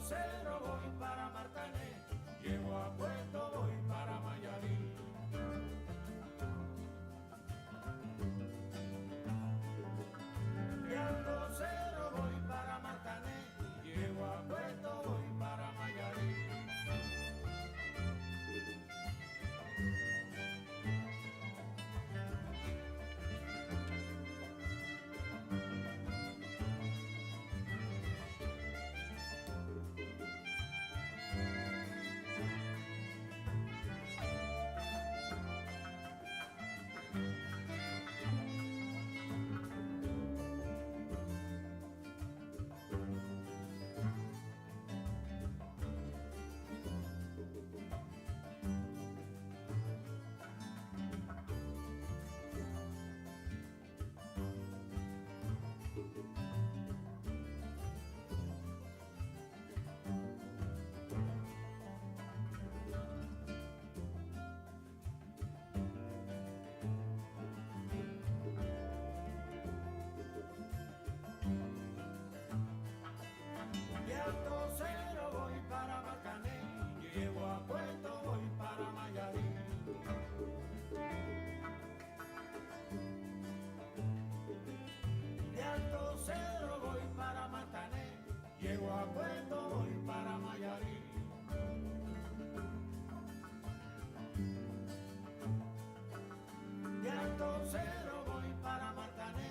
Cero voy para Marcané, llego a Puerto, voy para Mayarí. De Alto Cero voy para Marcané, llego a Puerto, voy para Mayarí. Llego a Puerto, voy para Mayarí. De Alto Cero voy para Marcané,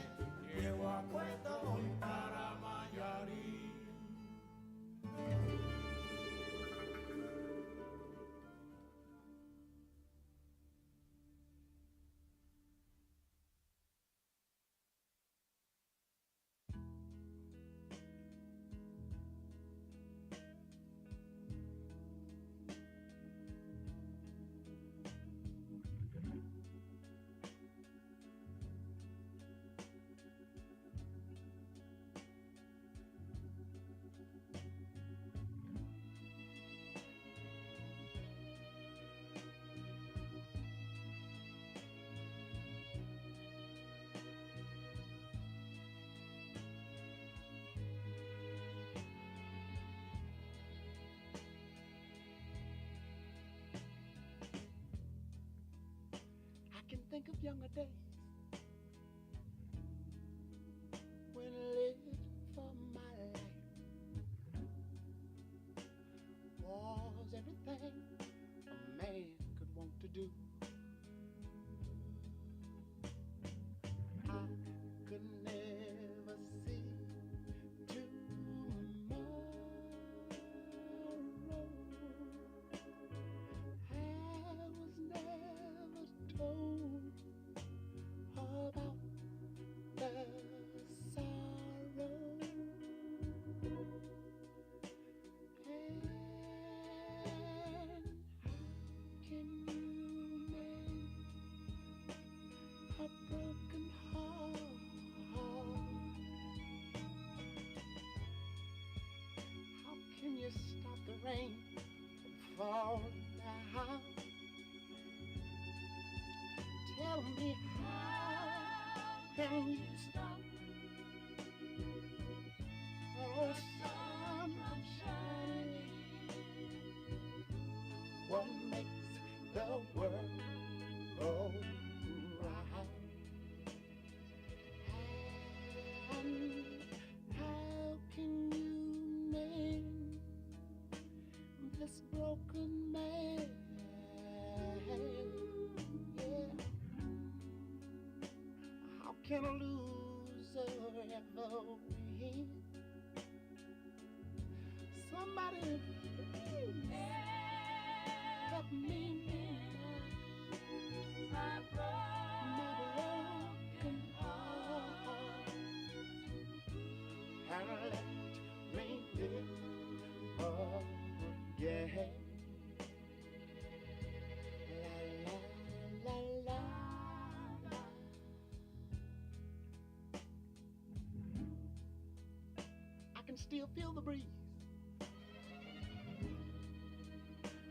llego a Puerto, voy para Mayarí. Think of younger days when I lived for my life was everything a man could want to do. I could never see tomorrow. I was never told about the sorrow. And how can you mend a broken heart? How can you stop the rain from falling down? Tell me, how can you stop the sun from shining? What makes the world go round? And how can you mend this broken man? Yeah. How can a loser ever win? Somebody please help me mend my broken heart and let me live again. La la la la. I can still feel the breeze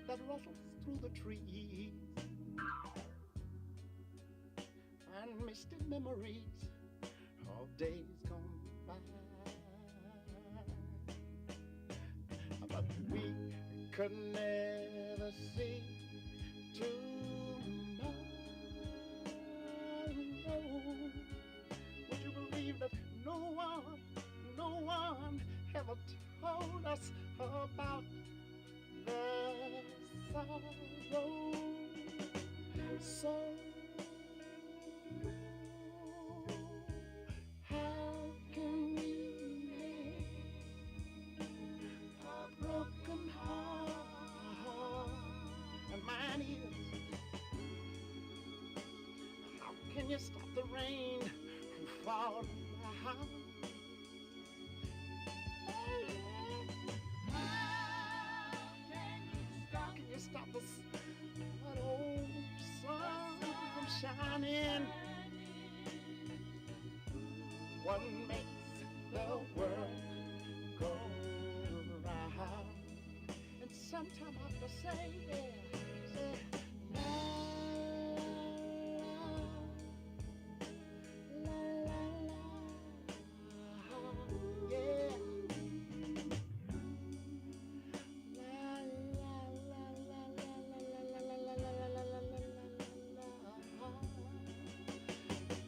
that rustles through the trees and misty memories of days gone by. But we could never see tomorrow. Would you believe that no one ever told us about the sorrow? So how can we mend a broken heart? And mine is, how can you stop the rain from falling down? Can you stop that old sun from shining? What makes the world go round? And sometimes I have to say, yeah, say, la, la, la, la, yeah.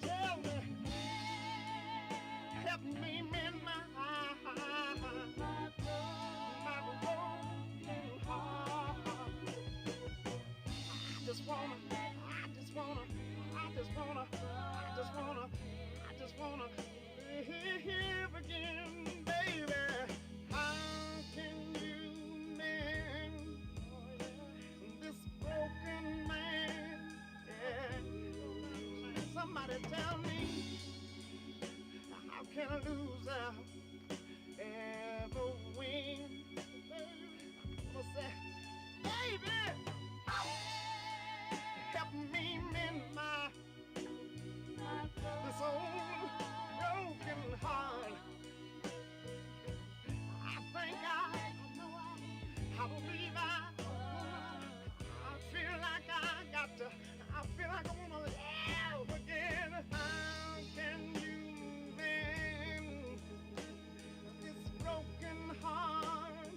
Tell me, help me mend my broken heart. I just wanna live again, baby. How can you mend this broken man? Yeah. Somebody tell me, how can a loser ever win? I'm gonna say, baby, help me mend this old broken heart. I believe I feel like I feel like I wanna live again. How can you mend this broken heart?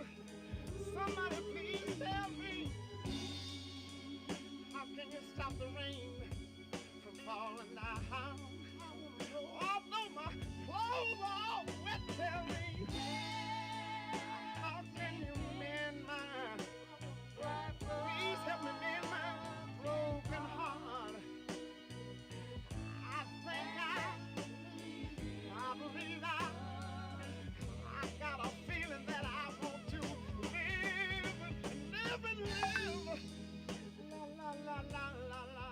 Somebody please tell me, how can you stop the rain from falling down? Although my clothes are all wet, tell me, how can you mend my, please help me mend my broken heart. I believe I got a feeling that I want to live. La la la la la la.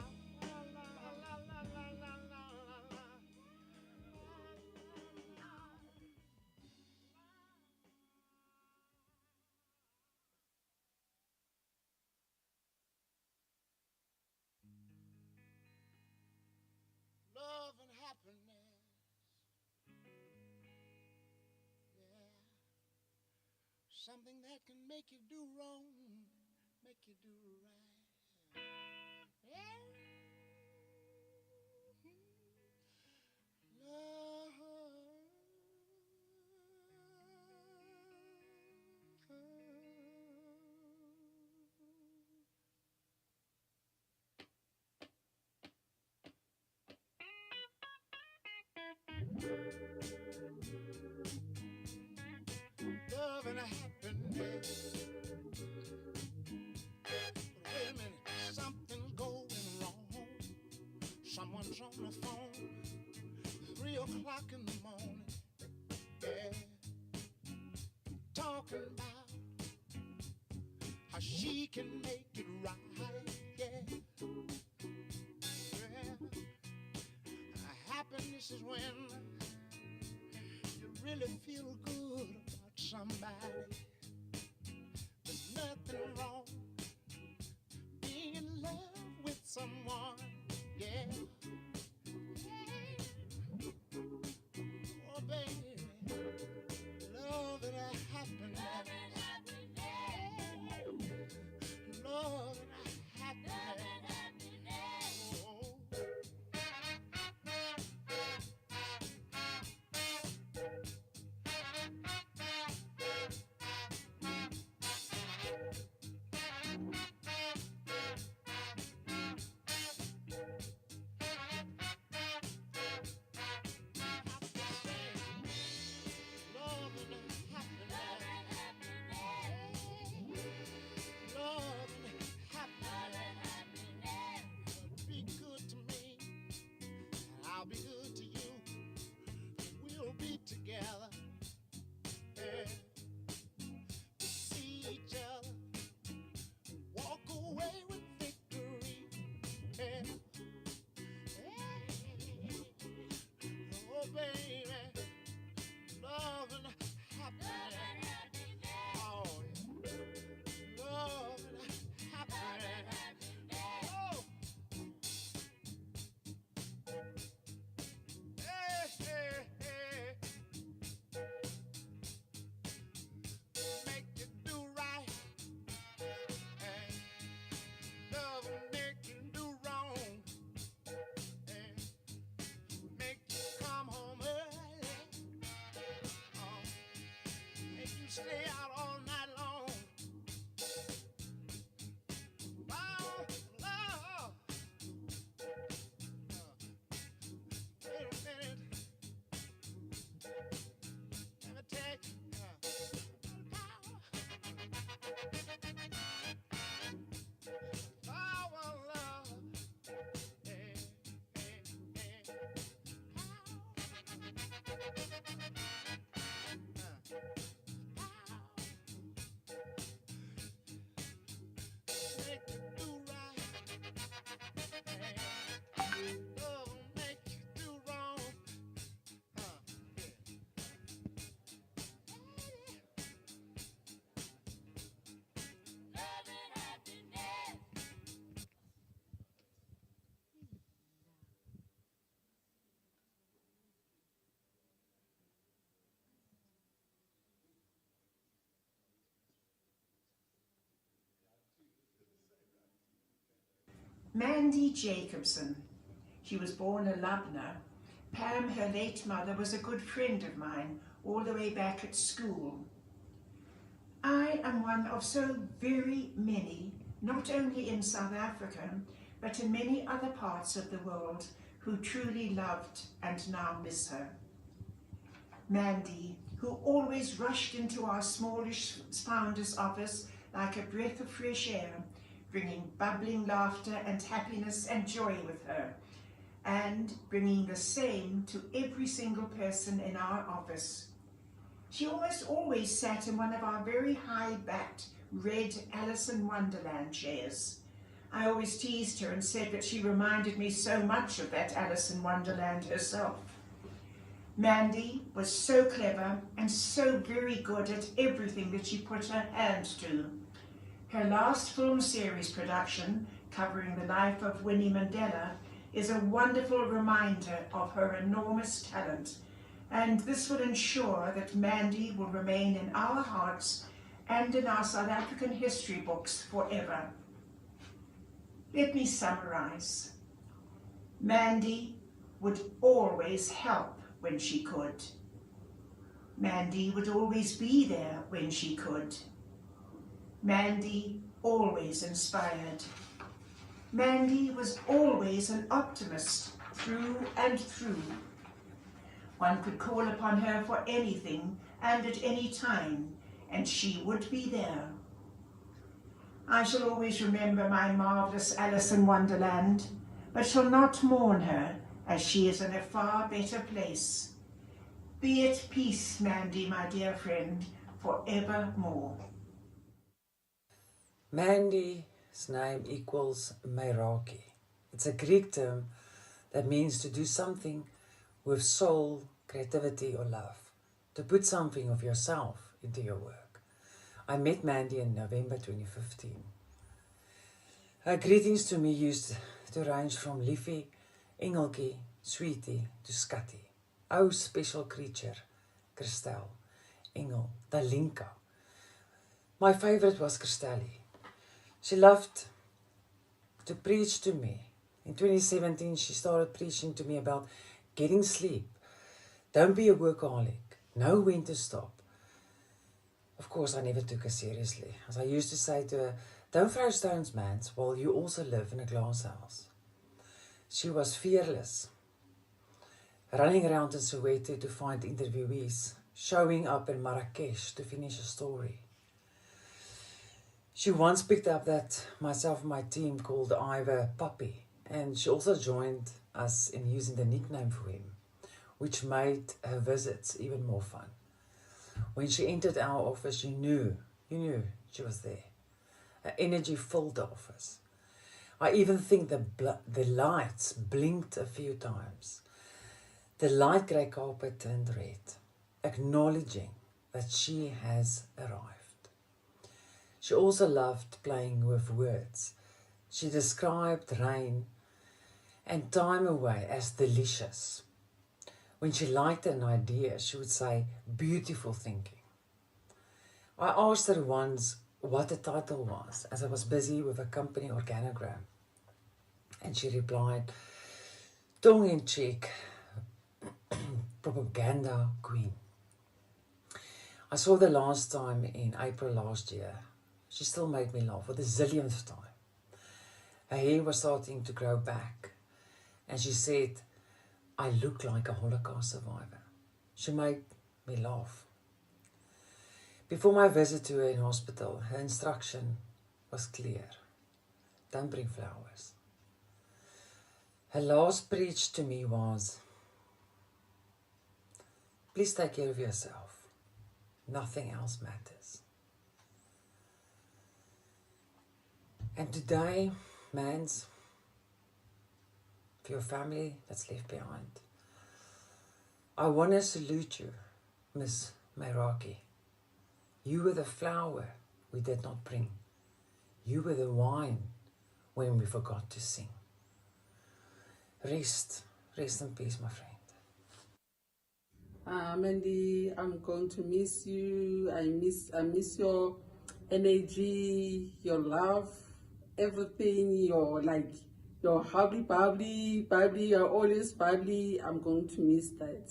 Love and happiness, yeah, something that can make you do wrong, make you do right, yeah. Love. Love and happiness. But wait a minute, something's going wrong. Someone's on the phone, 3 o'clock in the morning, yeah, talking about how she can make it right, yeah. Yeah. Happiness is when you really feel good about somebody. There's nothing wrong being in love with someone, yeah. Oh, baby, love and happiness. Love and happiness. Oh. Mandy Jacobson. She was born a Lubna. Pam, her late mother, was a good friend of mine all the way back at school. I am one of so very many, not only in South Africa, but in many other parts of the world, who truly loved and now miss her. Mandy, who always rushed into our smallish founder's office like a breath of fresh air, bringing bubbling laughter and happiness and joy with her, and bringing the same to every single person in our office. She almost always sat in one of our very high-backed red Alice in Wonderland chairs. I always teased her and said that she reminded me so much of that Alice in Wonderland herself. Mandy was so clever and so very good at everything that she put her hand to. Her last film series production, covering the life of Winnie Mandela, is a wonderful reminder of her enormous talent, and this will ensure that Mandy will remain in our hearts and in our South African history books forever. Let me summarize. Mandy would always help when she could. Mandy would always be there when she could. Mandy always inspired. Mandy was always an optimist through and through. One could call upon her for anything and at any time, and she would be there. I shall always remember my marvellous Alice in Wonderland, but shall not mourn her, as she is in a far better place. Be at peace, Mandy, my dear friend, for evermore. Mandy's name equals Meraki. It's a Greek term that means to do something with soul, creativity or love, to put something of yourself into your work. I met Mandy in November 2015. Her greetings to me used to range from Liefie, Engeltjie, Sweetie to Scatty. Oh, special creature, Christel, Engel, Dalinka. My favorite was Christelli. She loved to preach to me. In 2017, she started preaching to me about getting sleep. Don't be a workaholic. Know when to stop. Of course, I never took her seriously. As I used to say to her, don't throw stones, mans, while you also live in a glass house. She was fearless, running around in Soweto to find interviewees, showing up in Marrakesh to finish a story. She once picked up that myself and my team called Ivor Puppy, and she also joined us in using the nickname for him, which made her visits even more fun. When she entered our office, you knew she was there. Her energy filled the office. I even think the lights blinked a few times. The light grey carpet turned red, acknowledging that she has arrived. She also loved playing with words. She described rain and time away as delicious. When she liked an idea, she would say, beautiful thinking. I asked her once what the title was, as I was busy with a company organogram. And she replied, tongue-in-cheek, propaganda queen. I saw her last time in April last year. She still made me laugh for the zillionth time. Her hair was starting to grow back, and she said, I look like a Holocaust survivor. She made me laugh. Before my visit to her in hospital, her instruction was clear. Don't bring flowers. Her last preach to me was, please take care of yourself. Nothing else matters. And today, mans, for your family that's left behind, I want to salute you, Miss Meraki. You were the flower we did not bring. You were the wine when we forgot to sing. Rest in peace, my friend. Mandy, I'm going to miss you. I miss your energy, your love, everything. You're happy, bubbly, you're always bubbly. I'm going to miss that.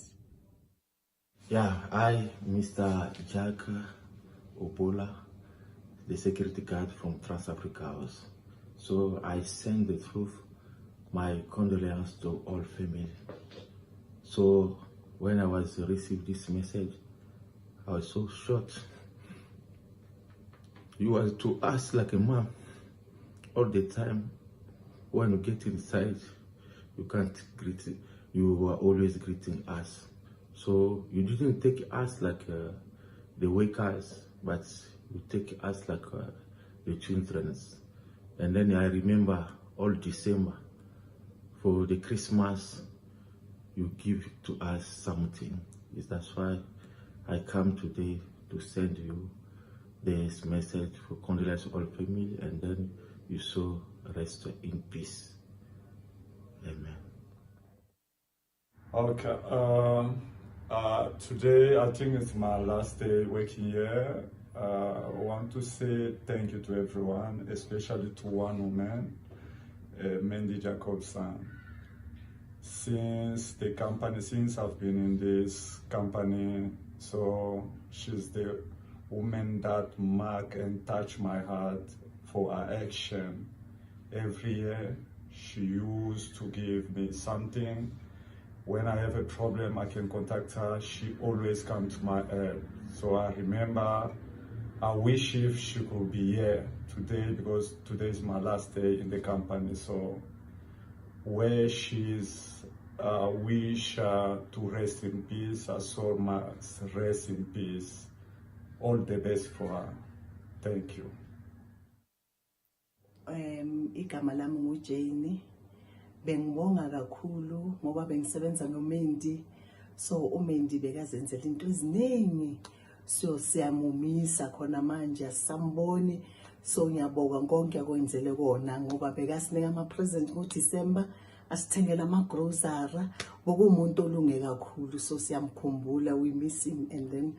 Yeah, I, Mr. Jack Obola, the security guard from Trans-Africa House. So I send the truth, my condolences to all family. So when I was received this message, I was so shocked. You are to us like a mom all the time. When you get inside, you can't greet it. You are always greeting us. So you didn't take us like the wakers, but you take us like the children. And then I remember all December for the Christmas, you give to us something. That's why I come today to send you this message for condolence to all family, and then you so rest in peace. Amen. Okay. Today, I think it's my last day working here. I want to say thank you to everyone, especially to one woman, Mandy Jacobson. Since I've been in this company, so she's the woman that mark and touch my heart for her action. Every year, she used to give me something. When I have a problem, I can contact her. She always comes to my help. So I remember, I wish if she could be here today, because today is my last day in the company. So where she is, I wish to rest in peace. Her soul must rest in peace. All the best for her. Thank you. Igama lami nguJane. Bengibonga kakhulu ngoba bengisebenza noMandy. So uMandy bekazenzela into eziningi. So siyamumisa khona manje asamboni. So ngiyabonga konke akwenzele kona ngoba bekasinika ama-present ngoDecember, asithengela ama-grocery. Bokumuntu olunge kakhulu, so siyamkhumbula, we miss him, and then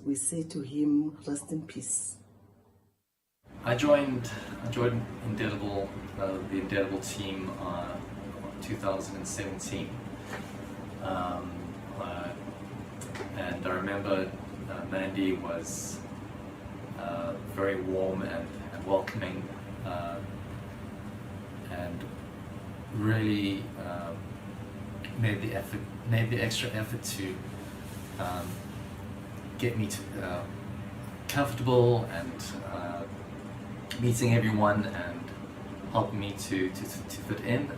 we say to him, rest in peace. I joined Untitled, the Untitled team in 2017, and I remember Mandy was very warm and welcoming, and really made the extra effort to get me to comfortable and meeting everyone and helping me to fit in.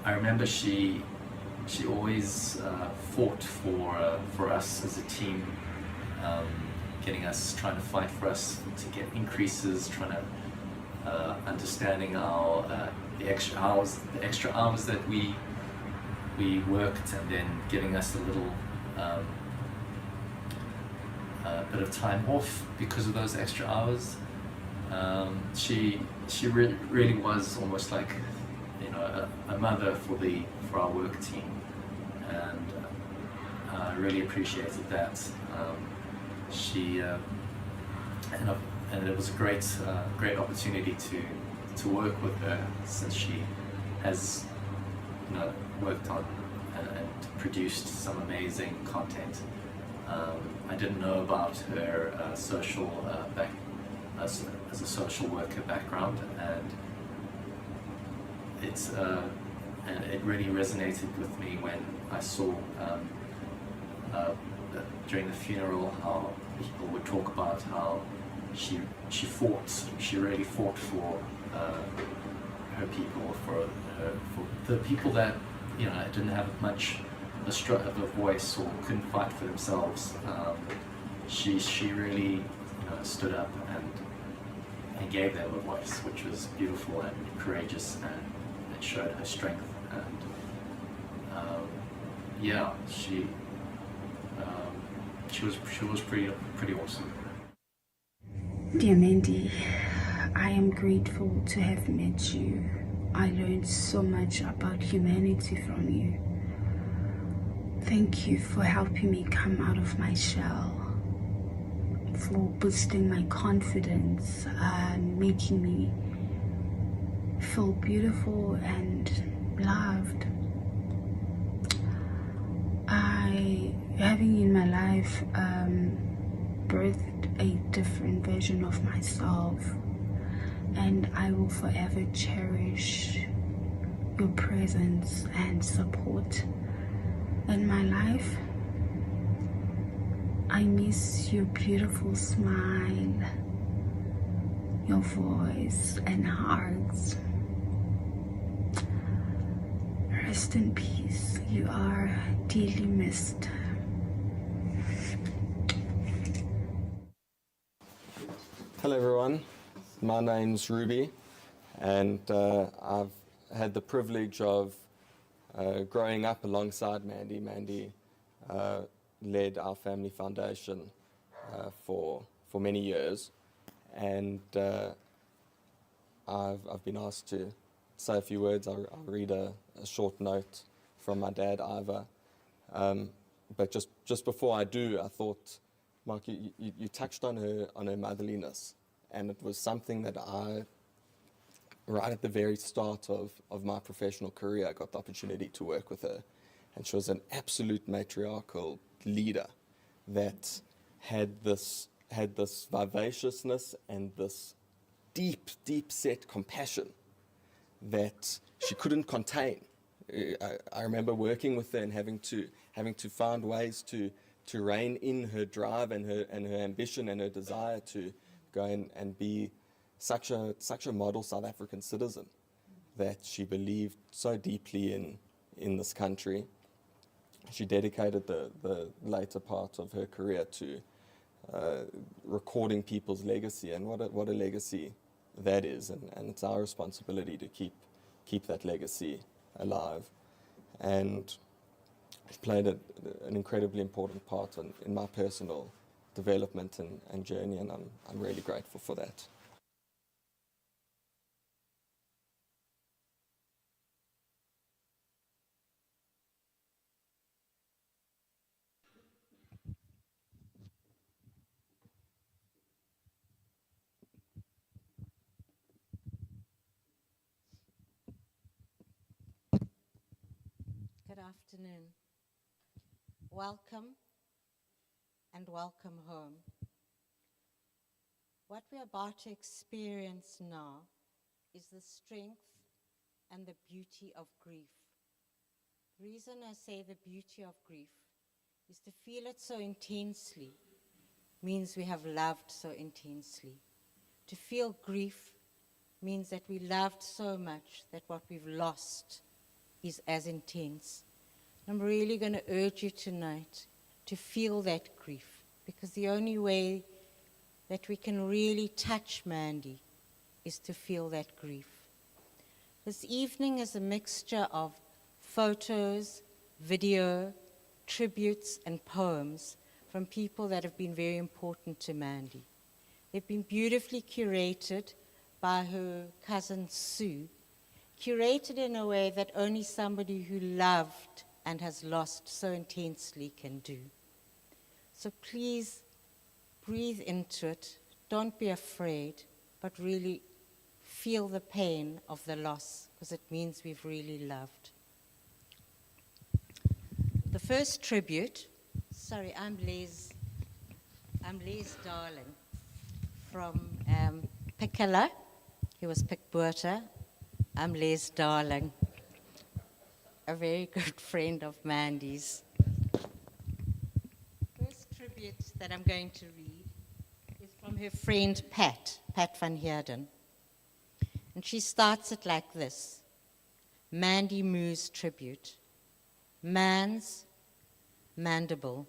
I remember she always fought for us as a team, getting us, trying to fight for us to get increases, trying to understanding our the extra hours that we worked, and then giving us a little bit of time off because of those extra hours. She really was almost like, you know, a mother for our work team, and I really appreciated that. And it was a great opportunity to work with her, since she has, you know, worked on and produced some amazing content. I didn't know about her social as a social worker background, and it really resonated with me when I saw during the funeral how people would talk about how she really fought for her people, for the people that, you know, didn't have much of a voice or couldn't fight for themselves. She really, you know, stood up and gave them a voice, which was beautiful and courageous, and it showed her strength. And yeah, she was pretty awesome. Dear Mandy, I am grateful to have met you. I learned so much about humanity from you. Thank you for helping me come out of my shell, for boosting my confidence and making me feel beautiful and loved. Having in my life birthed a different version of myself, and I will forever cherish your presence and support in my life. I miss your beautiful smile, your voice and hugs. Rest in peace. You are dearly missed. Hello everyone, my name's Ruby, and I've had the privilege of growing up alongside Mandy. Mandy led our family foundation for many years, and I've been asked to say a few words. I'll read a short note from my dad, Ivor. But just before I do, I thought, Mark, you touched on her motherliness, and it was something that I, right at the very start of my professional career, I got the opportunity to work with her, and she was an absolute matriarchal leader that had this vivaciousness and this deep set compassion that she couldn't contain. I remember working with her and having to find ways to rein in her drive and her ambition and her desire to go and be such a model South African citizen that she believed so deeply in this country. She dedicated the later part of her career to recording people's legacy, and what a legacy that is, and it's our responsibility to keep that legacy alive. And she played an incredibly important part in my personal development and journey, and I'm really grateful for that. Good afternoon. Welcome and welcome home. What we're about to experience now is the strength and the beauty of grief. The reason I say the beauty of grief is to feel it so intensely means we have loved so intensely. To feel grief means that we loved so much that what we've lost is as intense. I'm really going to urge you tonight to feel that grief, because the only way that we can really touch Mandy is to feel that grief. This evening is a mixture of photos, video, tributes, and poems from people that have been very important to Mandy. They've been beautifully curated by her cousin Sue, curated in a way that only somebody who loved and has lost so intensely can do. So please breathe into it. Don't be afraid, but really feel the pain of the loss, because it means we've really loved. The first tribute, sorry, I'm Les Darling from Pickala. He was Pickboerta. I'm Les Darling, a very good friend of Mandy's. First tribute that I'm going to read is from her friend Pat van Heerden. And she starts it like this: Mandy Moo's tribute. Man's mandible.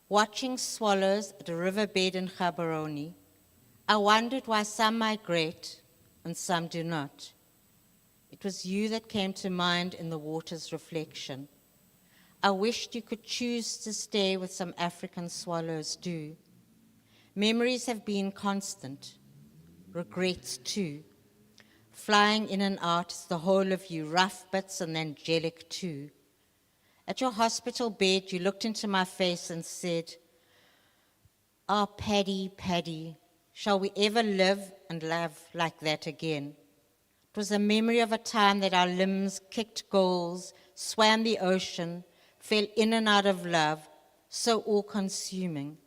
Watching swallows at a riverbed in Gaborone, I wondered why some migrate and some do not. It was you that came to mind in the water's reflection. I wished you could choose to stay with some African swallows do. Memories have been constant, regrets too. Flying in and out is the whole of you, rough bits and angelic too. At your hospital bed, you looked into my face and said, "Ah, Paddy, Paddy, shall we ever live and love like that again?" It was a memory of a time that our limbs kicked goals, swam the ocean, fell in and out of love, so all-consuming,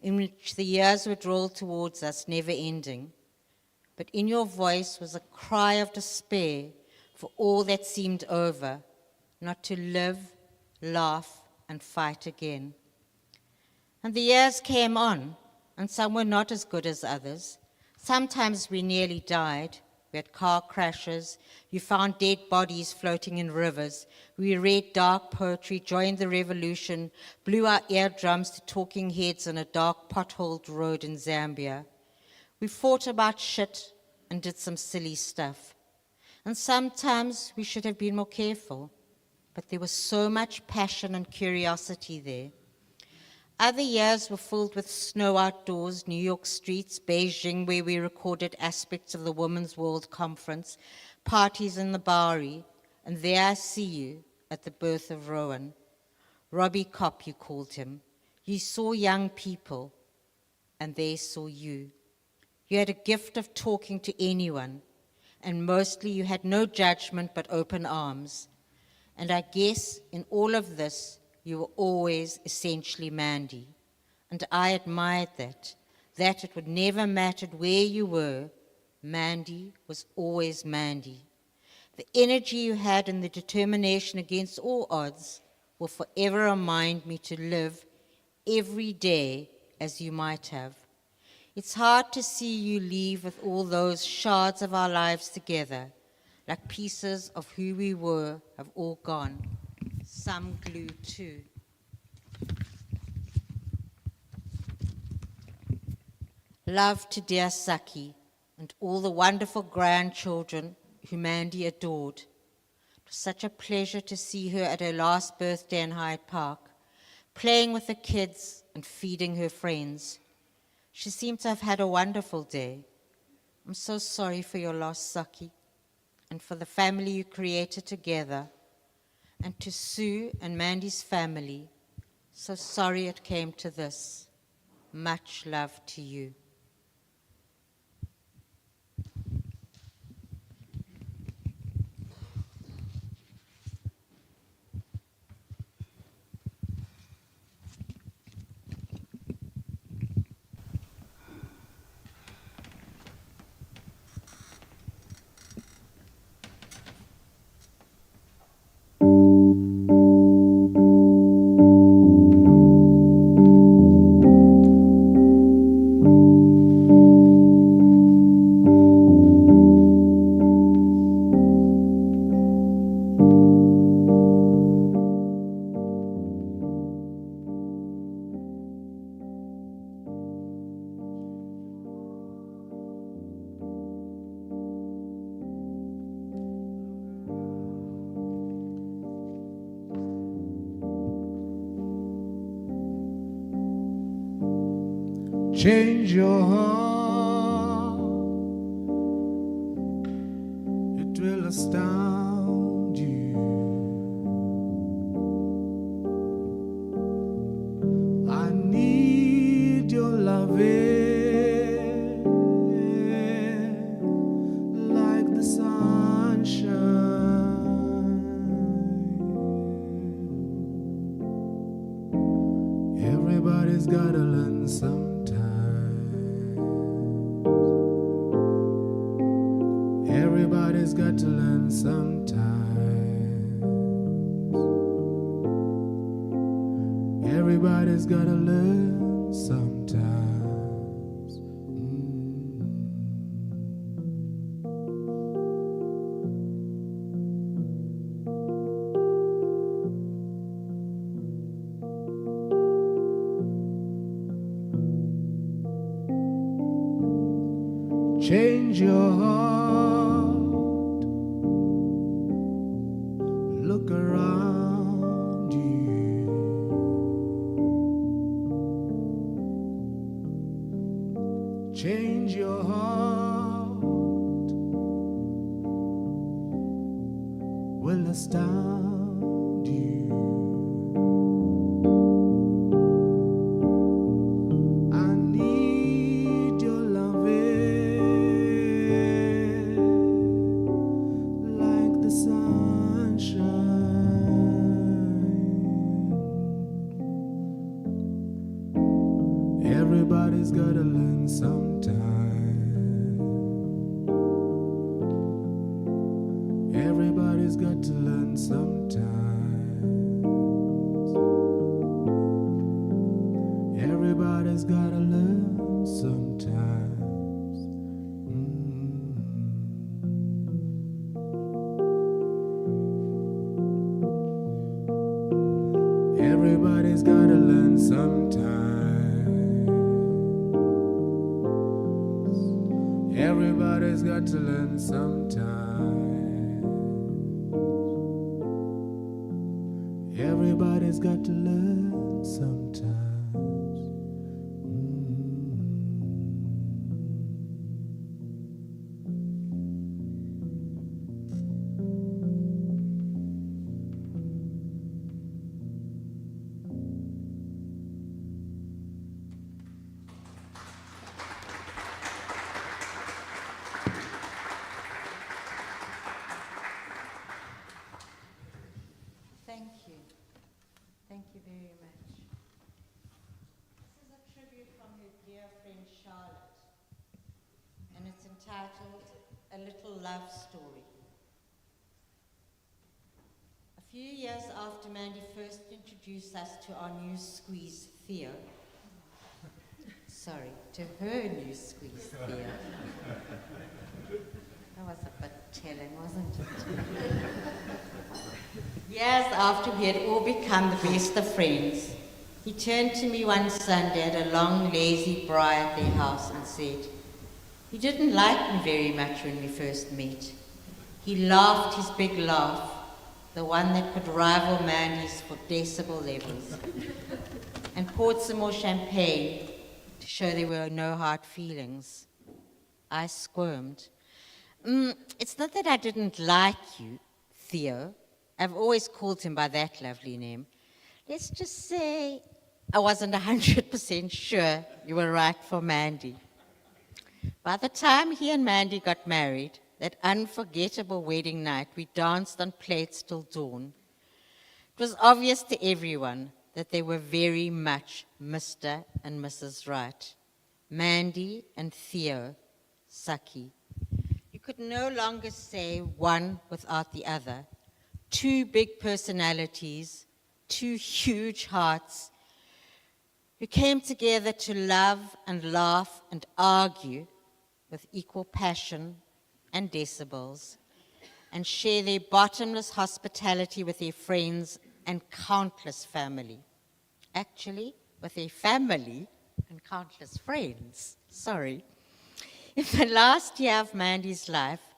in which the years would roll towards us, never ending. But in your voice was a cry of despair for all that seemed over, not to live, laugh, and fight again. And the years came on, and some were not as good as others. Sometimes we nearly died. We had car crashes. You found dead bodies floating in rivers. We read dark poetry, joined the revolution, blew our eardrums to talking heads on a dark potholed road in Zambia. We fought about shit and did some silly stuff. And sometimes we should have been more careful, but there was so much passion and curiosity there. Other years were filled with snow outdoors, New York streets, Beijing, where we recorded aspects of the Women's World Conference, parties in the Bowery, and there I see you at the birth of Rowan. Robbie Kopp, you called him. You saw young people, and they saw you. You had a gift of talking to anyone, and mostly you had no judgment but open arms. And I guess in all of this, you were always essentially Mandy. And I admired that it would never matter where you were, Mandy was always Mandy. The energy you had and the determination against all odds will forever remind me to live every day as you might have. It's hard to see you leave with all those shards of our lives together, like pieces of who we were have all gone. Some glue too. Love to dear Saki and all the wonderful grandchildren who Mandy adored. It was such a pleasure to see her at her last birthday in Hyde Park, playing with the kids and feeding her friends. She seemed to have had a wonderful day. I'm so sorry for your loss, Saki, and for the family you created together. And to Sue and Mandy's family, so sorry it came to this. Much love to you. Change your heart, it will astound you. I need your loving like the sunshine. Everybody's gotta learn sometime. Everybody's got to learn sometimes. Everybody's got to learn sometimes. Change your heart. Look around you. Change your heart. Will astound you. I need your loving Everybody's gotta learn sometime. Everybody's got to learn sometime. Everybody's gotta learn sometimes. Everybody's gotta learn sometimes. Everybody's got to learn sometimes. Everybody's got to learn sometimes. Thank you. Thank you very much. This is a tribute from her dear friend Charlotte, and it's entitled A Little Love Story. A few years after Mandy first introduced us to our new squeeze, Theo, to her new squeeze, Theo. That was a bit telling, wasn't it? Years after we had all become the best of friends, he turned to me one Sunday at a long, lazy braai at their house and said, "You didn't like me very much when we first met." He laughed his big laugh, the one that could rival Mandy's for decibel levels, and poured some more champagne to show there were no hard feelings. I squirmed. It's not that I didn't like you, Theo. I've always called him by that lovely name. Let's just say I wasn't 100% sure you were right for Mandy. By the time he and Mandy got married, that unforgettable wedding night, we danced on plates till dawn. It was obvious to everyone that they were very much Mr. and Mrs. Right. Mandy and Theo, Saki. You could no longer say one without the other. Two big personalities, two huge hearts, who came together to love and laugh and argue with equal passion and decibels, and share their bottomless hospitality with their friends and countless family. Actually, with their family and countless friends. Sorry. In the last year of Mandy's life,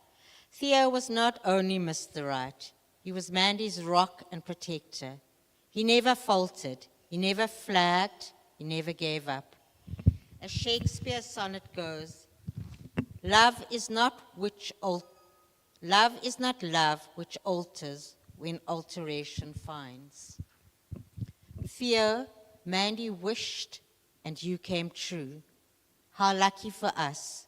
Theo was not only Mr. Right, he was Mandy's rock and protector. He never faltered, he never flagged, he never gave up. As Shakespeare's sonnet goes, love is not love which alters when alteration finds. Theo, Mandy wished and you came true. How lucky for us.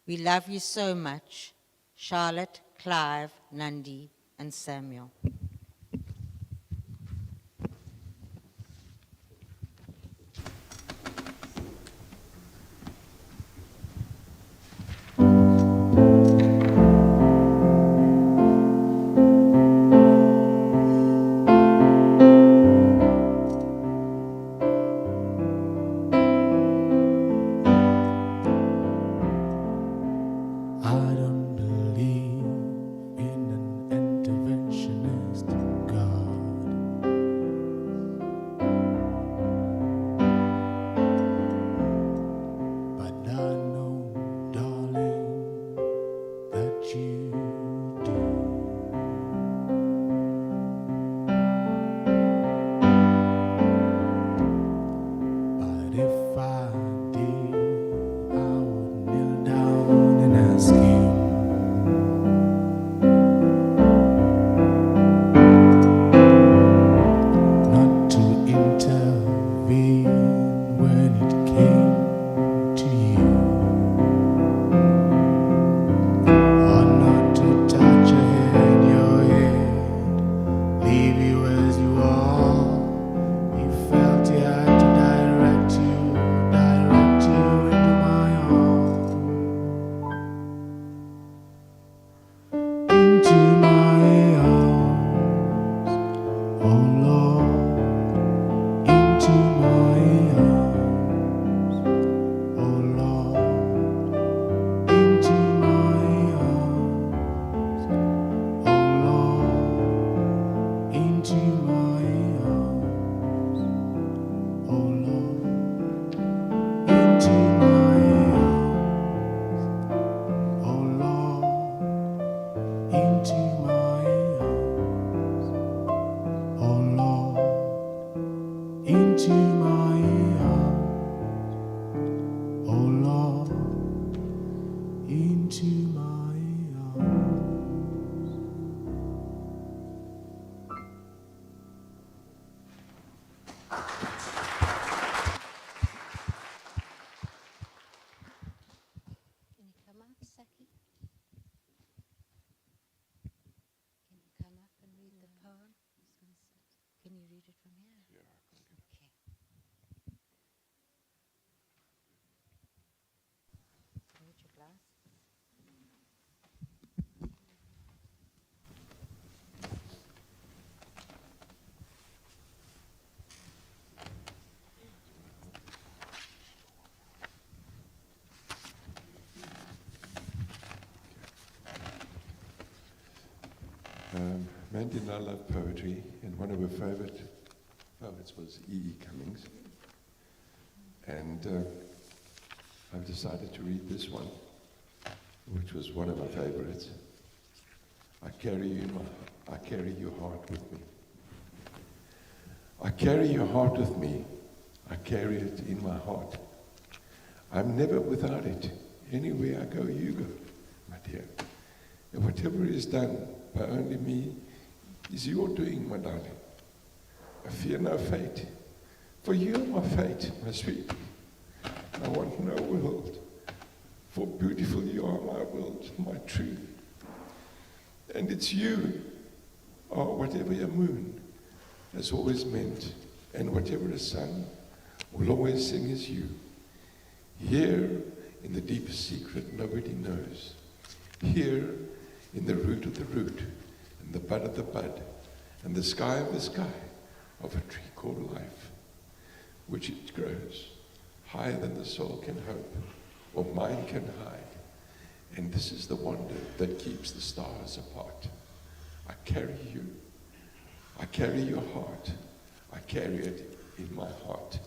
We love you so much. Charlotte, Clive, Nandi, and Samuel. I don't believe in an interventionist into my arms, oh Lord, into my arms. Can you come up, Saki? Can you come up and read the poem? Can you read it from here? Yeah. Okay. Hold your glass. Mandy and I love poetry, and one of her favorite poets was E.E. Cummings. And I've decided to read this one, which was one of my favorites. I carry your heart with me. I carry your heart with me. I carry it in my heart. I'm never without it. Anywhere I go, you go, my dear. And whatever is done by only me is your doing, my darling. I fear no fate, for you are my fate, my sweet. I want no world, for beautiful you are my world, my truth. And it's you, or whatever your moon has always meant, and whatever a sun will always sing is you. Here, in the deepest secret nobody knows. Here, in the root of the root, and the bud of the bud, and the sky of the sky of a tree called life, which it grows higher than the soul can hope, or mind can hide. And this is the wonder that keeps the stars apart. I carry you. I carry your heart. I carry it in my heart.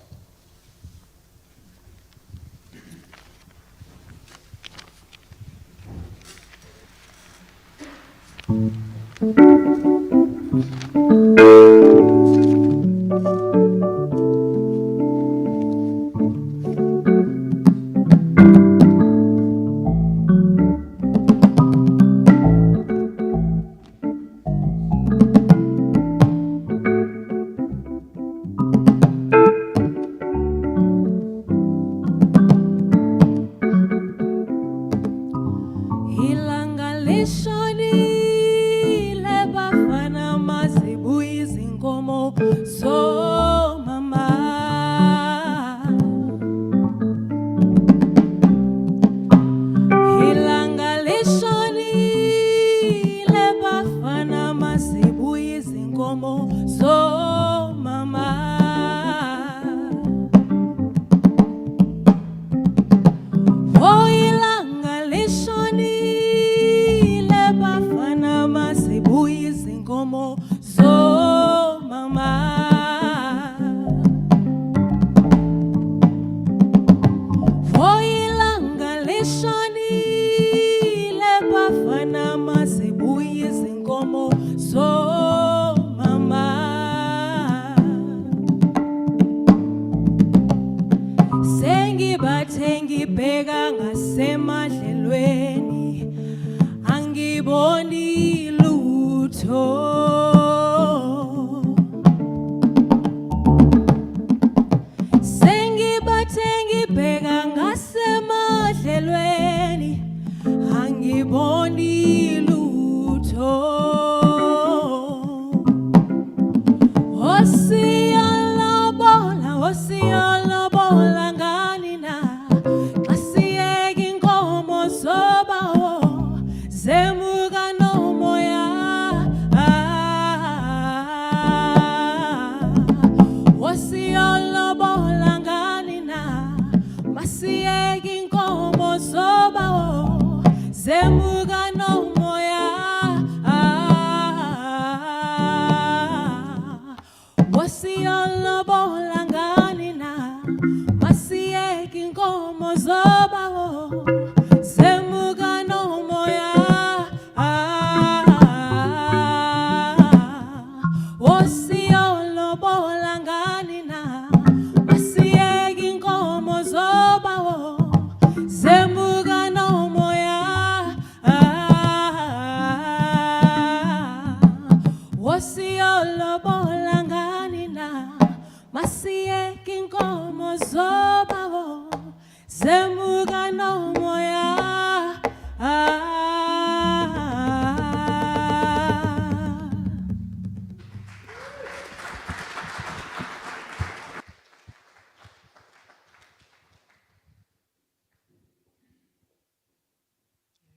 masiyeke inkomo zobabo zemuka nomoya.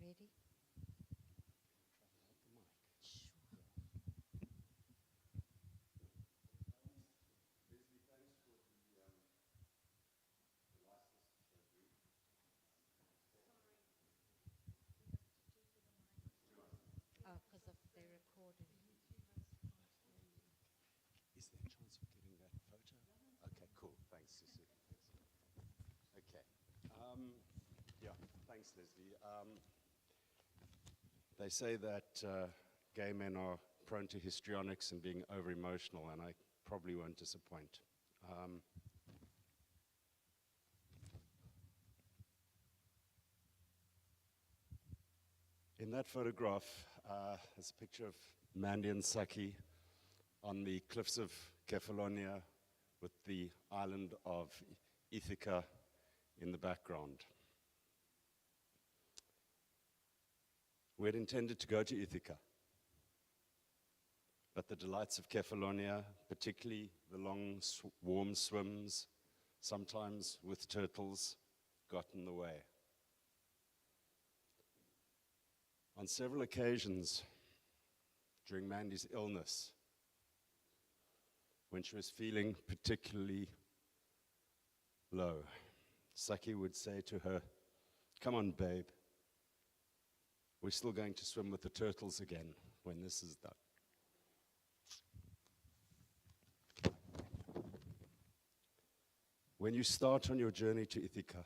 Ready? Oh, because of the recording. Is there a chance of getting that photo? Okay, cool. Thanks, Susie. Okay. Yeah, thanks, Leslie. They say that gay men are prone to histrionics and being over-emotional, and I probably won't disappoint. In that photograph, there's a picture of Mandy and Saki on the cliffs of Kefalonia with the island of Ithaca in the background. We had intended to go to Ithaca, but the delights of Kefalonia, particularly the long, warm swims, sometimes with turtles, got in the way. On several occasions during Mandy's illness, when she was feeling particularly low, Saki would say to her, "Come on, babe. We're still going to swim with the turtles again when this is done." When you start on your journey to Ithaca,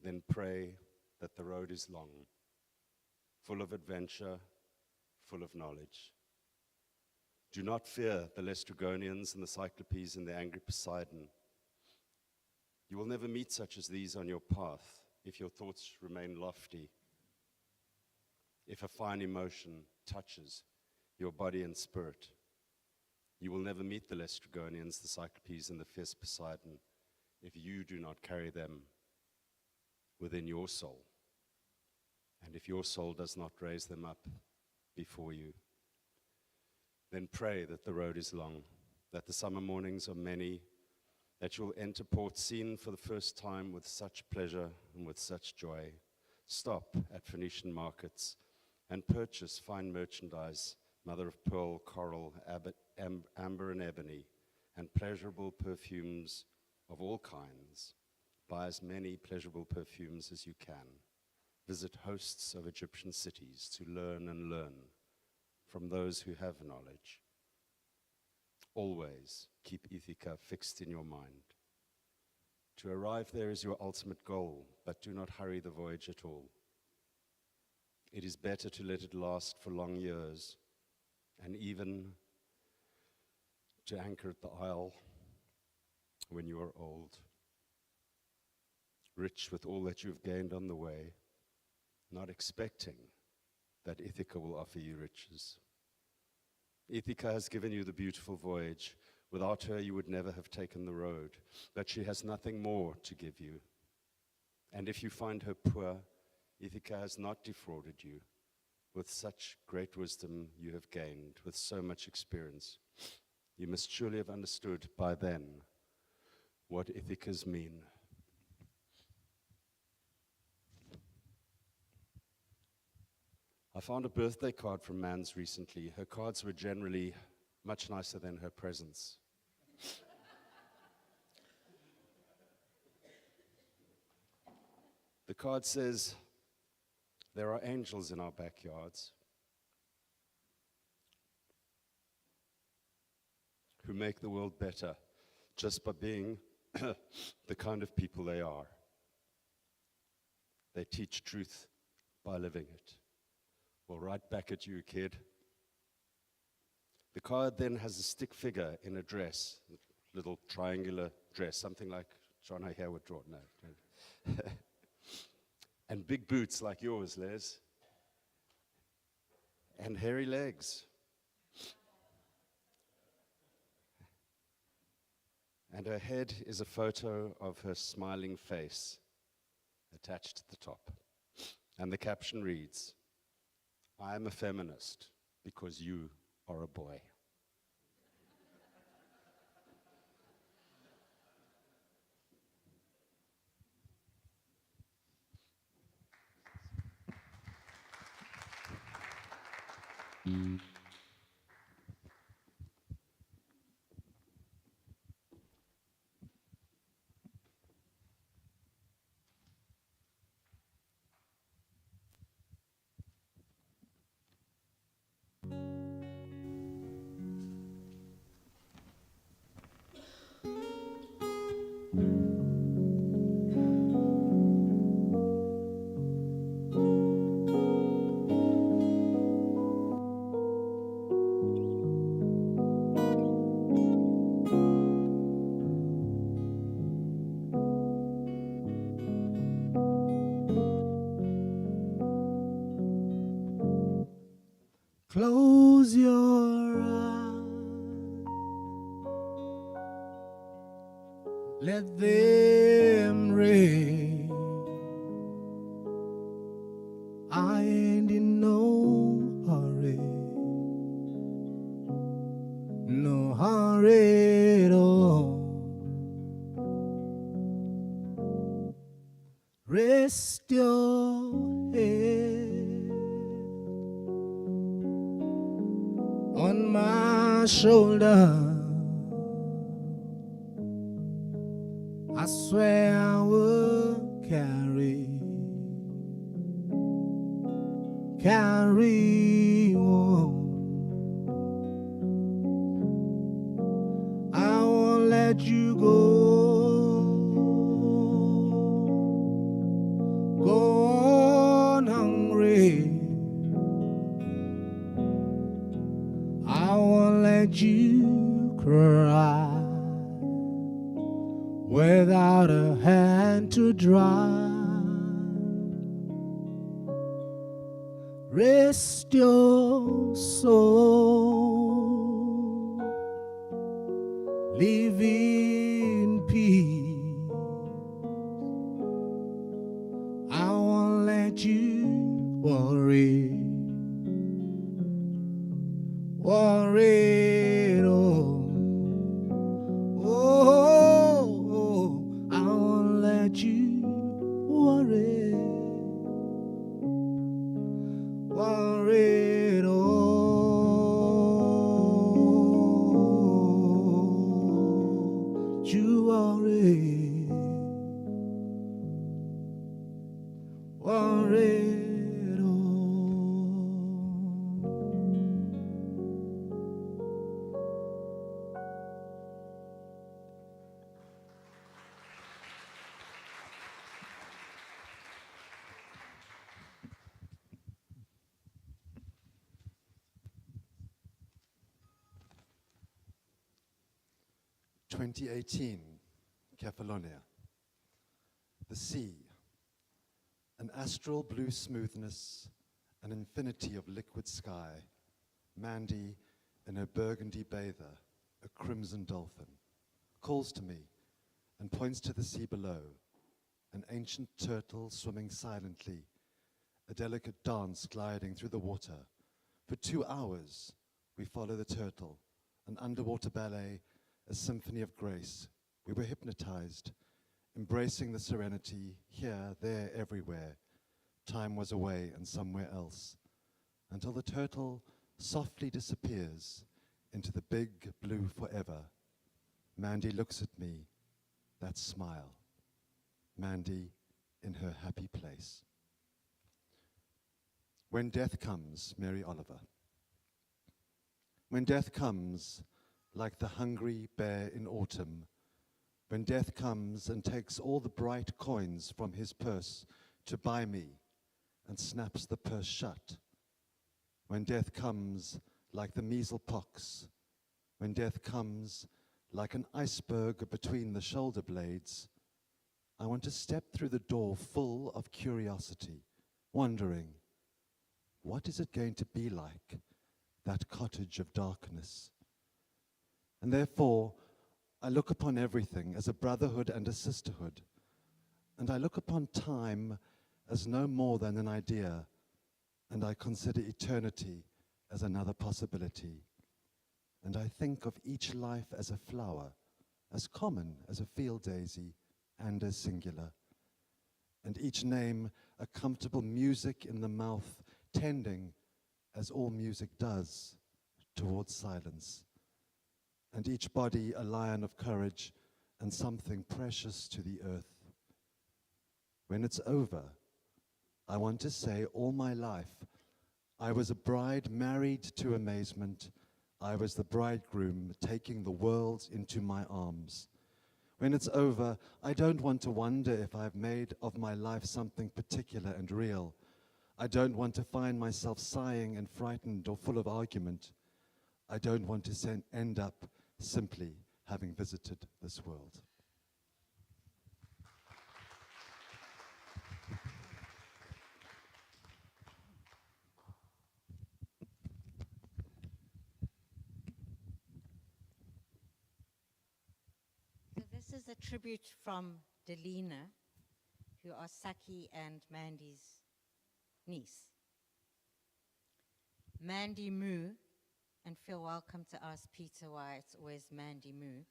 then pray that the road is long, full of adventure, full of knowledge. Do not fear the Lestrygonians and the Cyclopes and the angry Poseidon. You will never meet such as these on your path if your thoughts remain lofty, if a fine emotion touches your body and spirit. You will never meet the Lestrygonians, the Cyclopes, and the fierce Poseidon if you do not carry them within your soul, and if your soul does not raise them up before you. Then pray that the road is long, that the summer mornings are many, that you'll enter Port Seen for the first time with such pleasure and with such joy. Stop at Phoenician markets and purchase fine merchandise, mother of pearl, coral, amber and ebony, and pleasurable perfumes of all kinds. Buy as many pleasurable perfumes as you can. Visit hosts of Egyptian cities to learn and learn from those who have knowledge. Always keep Ithaca fixed in your mind. To arrive there is your ultimate goal, but do not hurry the voyage at all. It is better to let it last for long years, and even to anchor at the isle when you are old, rich with all that you've gained on the way, not expecting that Ithaca will offer you riches. Ithaca has given you the beautiful voyage. Without her, you would never have taken the road, but she has nothing more to give you. And if you find her poor, Ithaca has not defrauded you. With such great wisdom you have gained, with so much experience, you must surely have understood by then what Ithacas mean. I found a birthday card from Mans recently. Her cards were generally much nicer than her presents. The card says, "There are angels in our backyards who make the world better just by being the kind of people they are. They teach truth by living it." Well, right back at you, kid. The card then has a stick figure in a dress, a little triangular dress, something like John O'Hare would draw. No. And big boots like yours, Les. And hairy legs. and her head is a photo of her smiling face attached to the top. And the caption reads, "I am a feminist because you are a boy." Close your eyes, let them rain. I ain't in no hurry, no hurry at all. Rest your head on my shoulder. I swear I will carry on. I won't let you go on hungry. I won't let you cry without a hand to dry. Rest your soul, live in peace. I won't let you worry at all. Oh, I won't let you worry at all. You worry at all. 2018, Kefalonia. The sea, an astral blue smoothness, an infinity of liquid sky. Mandy in her burgundy bather, a crimson dolphin, calls to me and points to the sea below, an ancient turtle swimming silently, a delicate dance gliding through the water. For 2 hours, we follow the turtle, an underwater ballet, a symphony of grace. We were hypnotized, embracing the serenity, here, there, everywhere. Time was away and somewhere else, until the turtle softly disappears into the big blue forever. Mandy looks at me, that smile. Mandy in her happy place. When death comes, Mary Oliver. When death comes, like the hungry bear in autumn, when death comes and takes all the bright coins from his purse to buy me and snaps the purse shut, when death comes like the measles pox, when death comes like an iceberg between the shoulder blades, I want to step through the door full of curiosity, wondering, what is it going to be like, that cottage of darkness? And therefore, I look upon everything as a brotherhood and a sisterhood, and I look upon time as no more than an idea, and I consider eternity as another possibility. And I think of each life as a flower, as common as a field daisy and as singular, and each name a comfortable music in the mouth, tending, as all music does, towards silence, and each body a lion of courage and something precious to the earth. When it's over, I want to say all my life, I was a bride married to amazement. I was the bridegroom taking the world into my arms. When it's over, I don't want to wonder if I've made of my life something particular and real. I don't want to find myself sighing and frightened or full of argument. I don't want to end up simply having visited this world. So this is a tribute from Delina, who are Saki and Mandy's niece. Mandy Moo, and feel welcome to ask Peter why it's always Mandy Moo.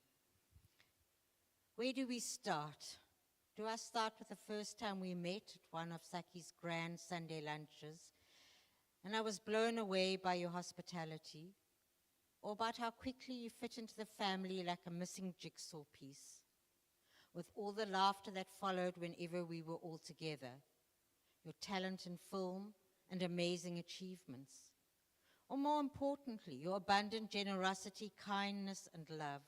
Where do we start? Do I start with the first time we met at one of Saki's grand Sunday lunches, and I was blown away by your hospitality, or about how quickly you fit into the family like a missing jigsaw piece, with all the laughter that followed whenever we were all together, your talent in film and amazing achievements, or more importantly, your abundant generosity, kindness, and love,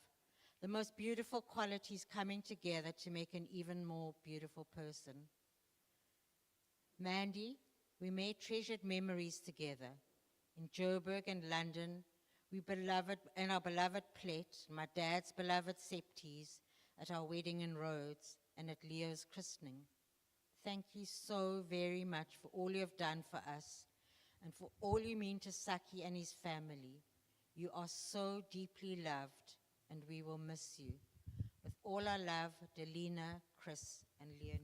the most beautiful qualities coming together to make an even more beautiful person. Mandy, we made treasured memories together in Joburg and London, our beloved Plate, my dad's beloved Septies, at our wedding in Rhodes, and at Leo's christening. Thank you so very much for all you have done for us, and for all you mean to Saki and his family. You are so deeply loved, and we will miss you. With all our love, Delina, Chris, and Leonidas.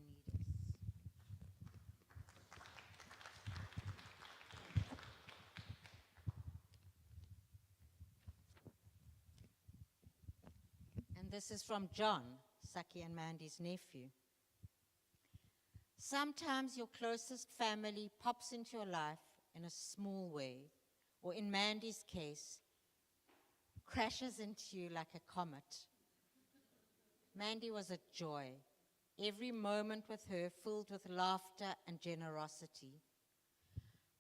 And this is from John, Saki and Mandy's nephew. Sometimes your closest family pops into your life in a small way, or in Mandy's case, crashes into you like a comet. Mandy was a joy. Every moment with her filled with laughter and generosity.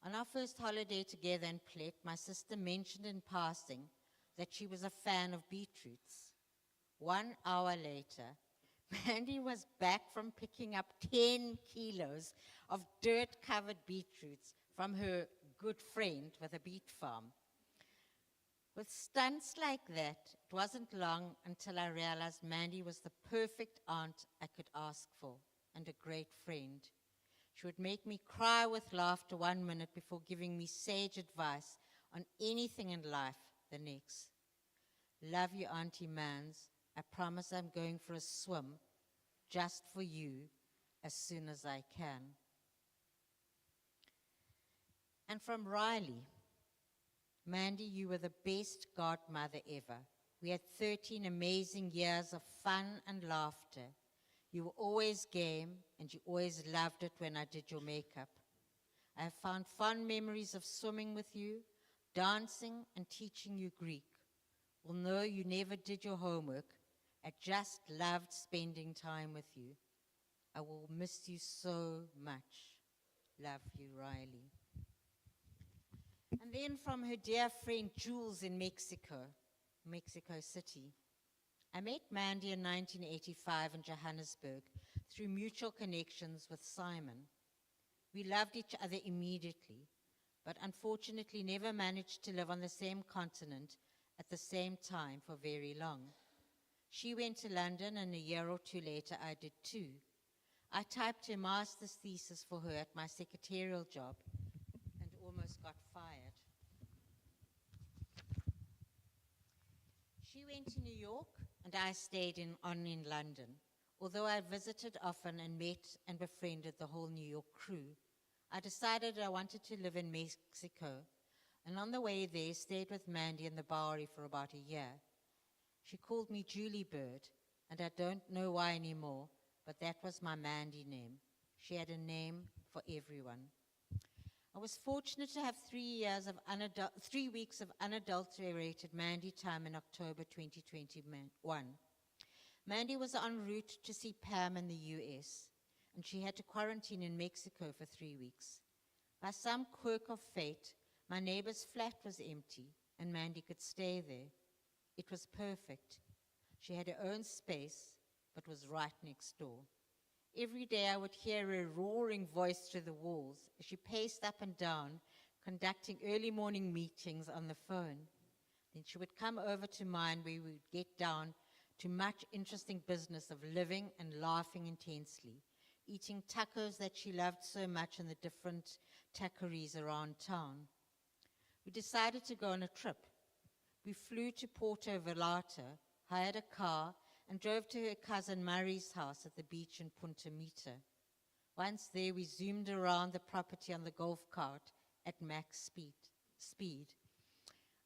On our first holiday together in Plett, my sister mentioned in passing that she was a fan of beetroots. 1 hour later, Mandy was back from picking up 10 kilos of dirt-covered beetroots from her good friend with a beet farm. With stunts like that, it wasn't long until I realized Mandy was the perfect aunt I could ask for, and a great friend. She would make me cry with laughter 1 minute before giving me sage advice on anything in life the next. Love you, Auntie Mans. I promise I'm going for a swim just for you as soon as I can. And from Riley, Mandy, you were the best godmother ever. We had 13 amazing years of fun and laughter. You were always game, and you always loved it when I did your makeup. I have found fond memories of swimming with you, dancing, and teaching you Greek. Although you never did your homework, I just loved spending time with you. I will miss you so much. Love you, Riley. And then from her dear friend Jules in Mexico City. I met Mandy in 1985 in Johannesburg through mutual connections with Simon. We loved each other immediately, but unfortunately never managed to live on the same continent at the same time for very long. She went to London, and a year or two later I did too. I typed her master's thesis for her at my secretarial job and almost got fired. She went to New York and and I stayed in London. Although I visited often and met and befriended the whole New York crew, I decided I wanted to live in Mexico, and on the way there stayed with Mandy in the Bowery for about a year. She called me Julie Bird, and I don't know why anymore, but that was my Mandy name. She had a name for everyone. I was fortunate to have 3 weeks of unadulterated Mandy time in October 2021. Mandy was en route to see Pam in the US, and she had to quarantine in Mexico for 3 weeks. By some quirk of fate, my neighbor's flat was empty, and Mandy could stay there. It was perfect. She had her own space, but was right next door. Every day I would hear her roaring voice through the walls as she paced up and down, conducting early morning meetings on the phone. Then she would come over to mine, where we would get down to much interesting business of living and laughing intensely, eating tacos that she loved so much in the different taqueries around town. We decided to go on a trip. We flew to Puerto Vallarta, hired a car, and drove to her cousin Murray's house at the beach in Punta Mita. Once there, we zoomed around the property on the golf cart at max speed.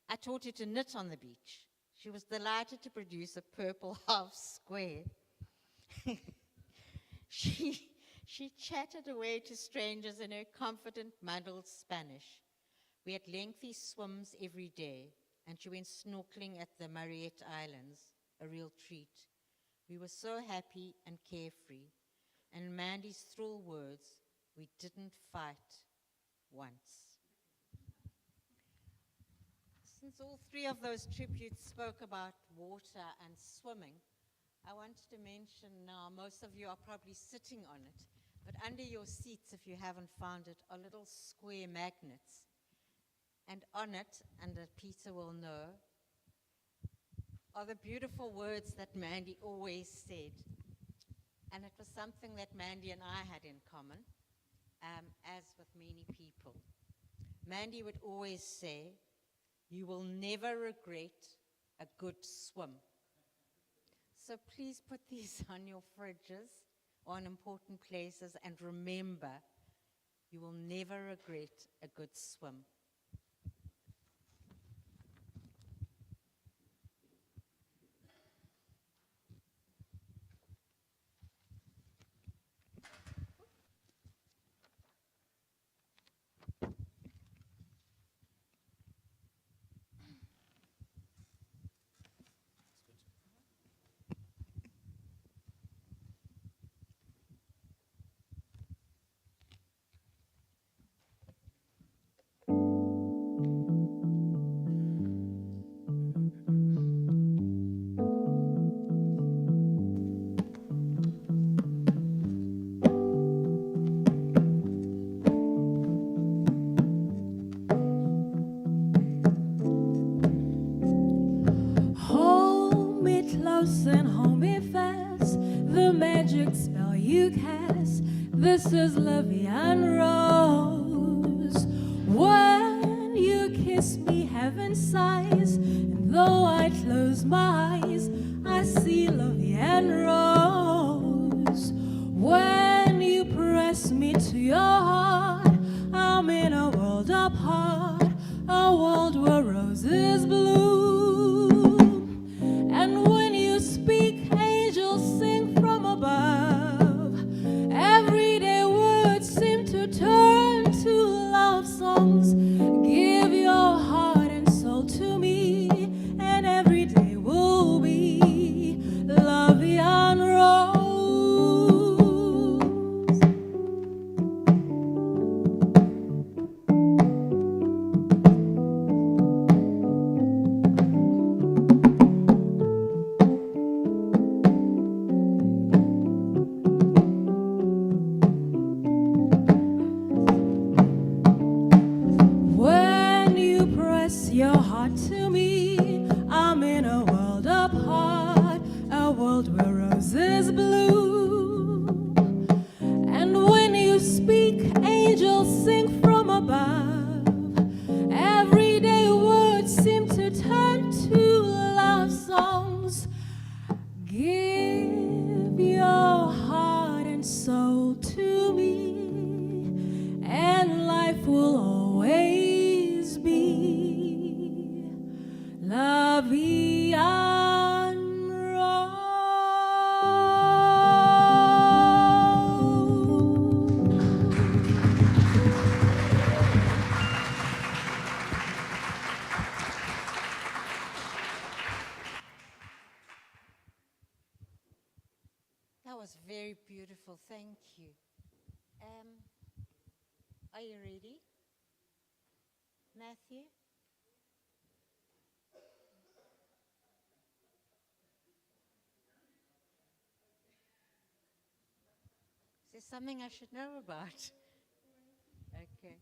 I taught her to knit on the beach. She was delighted to produce a purple half square. She chatted away to strangers in her confident, muddled Spanish. We had lengthy swims every day, and she went snorkeling at the Mariette Islands, a real treat. We were so happy and carefree, and in Mandy's thrill words, we didn't fight once. Since all three of those tributes spoke about water and swimming, I wanted to mention now, most of you are probably sitting on it, but under your seats, if you haven't found it, are little square magnets. And on it, and Peter will know, are the beautiful words that Mandy always said. And it was something that Mandy and I had in common, as with many people. Mandy would always say, "You will never regret a good swim." So please put these on your fridges or in important places, and remember, you will never regret a good swim. Hold me close and hold me fast, the magic spell you cast. This is Levian Rose. When you kiss me, heaven sighs, and though I close my eyes, I see Levian Rose. When you press me to your heart, I'm in a world apart, a world where roses bloom. And when you speak, angels sing from above. Everyday words seem to turn to love songs. Give your heart and soul to me, and every day will be Levian Rose. When you press your heart to me, I'm in a world apart, a world where roses bloom. And when you speak, angels sing from above. Everyday words seem to turn to love songs. Give your heart and soul to me, and life will always be la vie en rose. That was very beautiful. Thank you. Are you ready? Matthew? Is there something I should know about? Okay.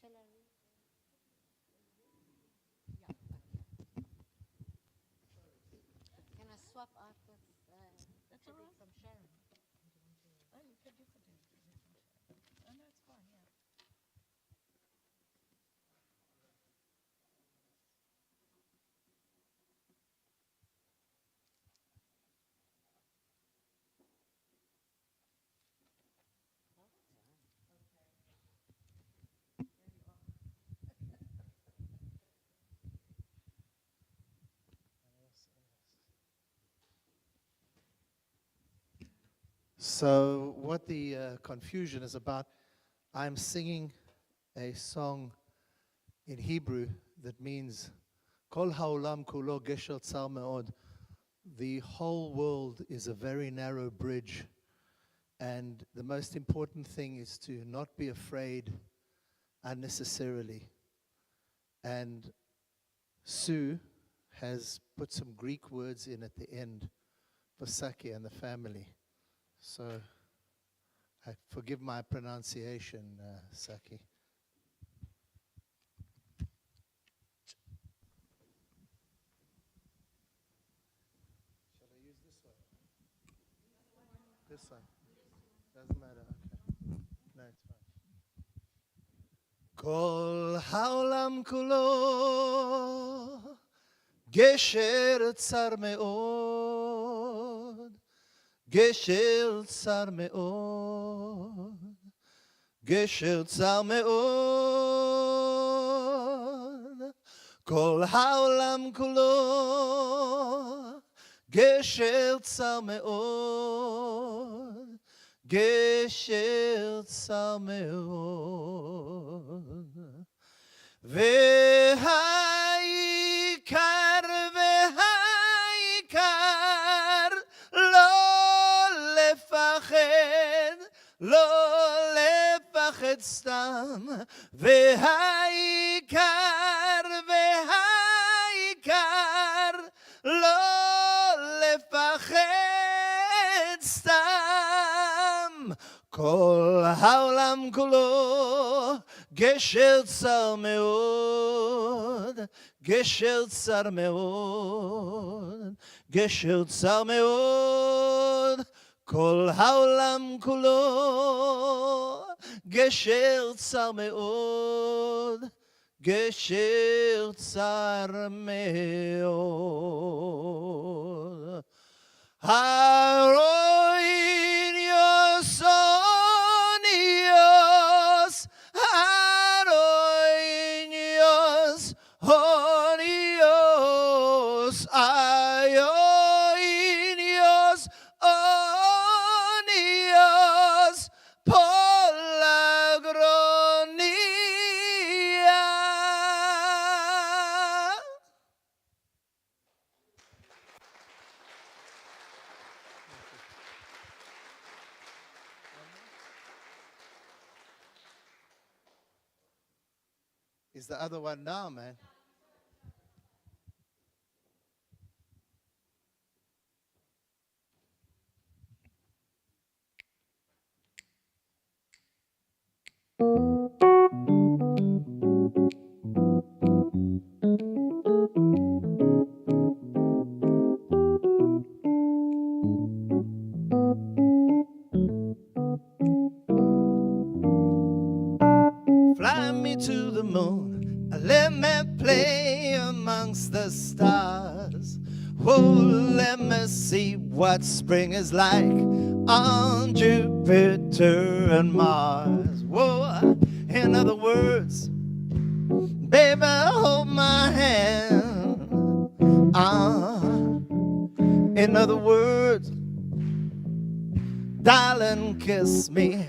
Shall I read? Yeah, okay. Can I swap out with That's all right. from Sharon? Oh, you could do it. Oh, no, it's fine, yeah. So, what the confusion is about, I'm singing a song in Hebrew that means Kol haolam kulo gesher tzar me'od. The whole world is a very narrow bridge, and the most important thing is to not be afraid unnecessarily. And Sue has put some Greek words in at the end for Saki and the family. So, forgive my pronunciation, Saki. Shall I use this one? This one? Doesn't matter, okay. No, it's fine. Kol haolam kulo gesher tzar me'od, gesher tzar me'od, gesher tzar me'od. Kol haolam kulo gesher tzar me'od, gesher tzar me'od. והעיקר לא לפחד, לא לפחד סתם. והעיקר לא לפחד סתם. כל העולם כולו גשר צר מאוד, גשר צר מאוד, גשר צר מאוד. כל העולם כולו גשר צר מאוד, גשר צר מאוד. Aroinios, onios, aroinios, onios, aioinios, onios, polagronia. Is the other one now, man? me to the moon. Let me play amongst the stars. Oh, let me see what spring is like on Jupiter and Mars. Whoa, in other words, baby, hold my hand. In other words, darling, kiss me.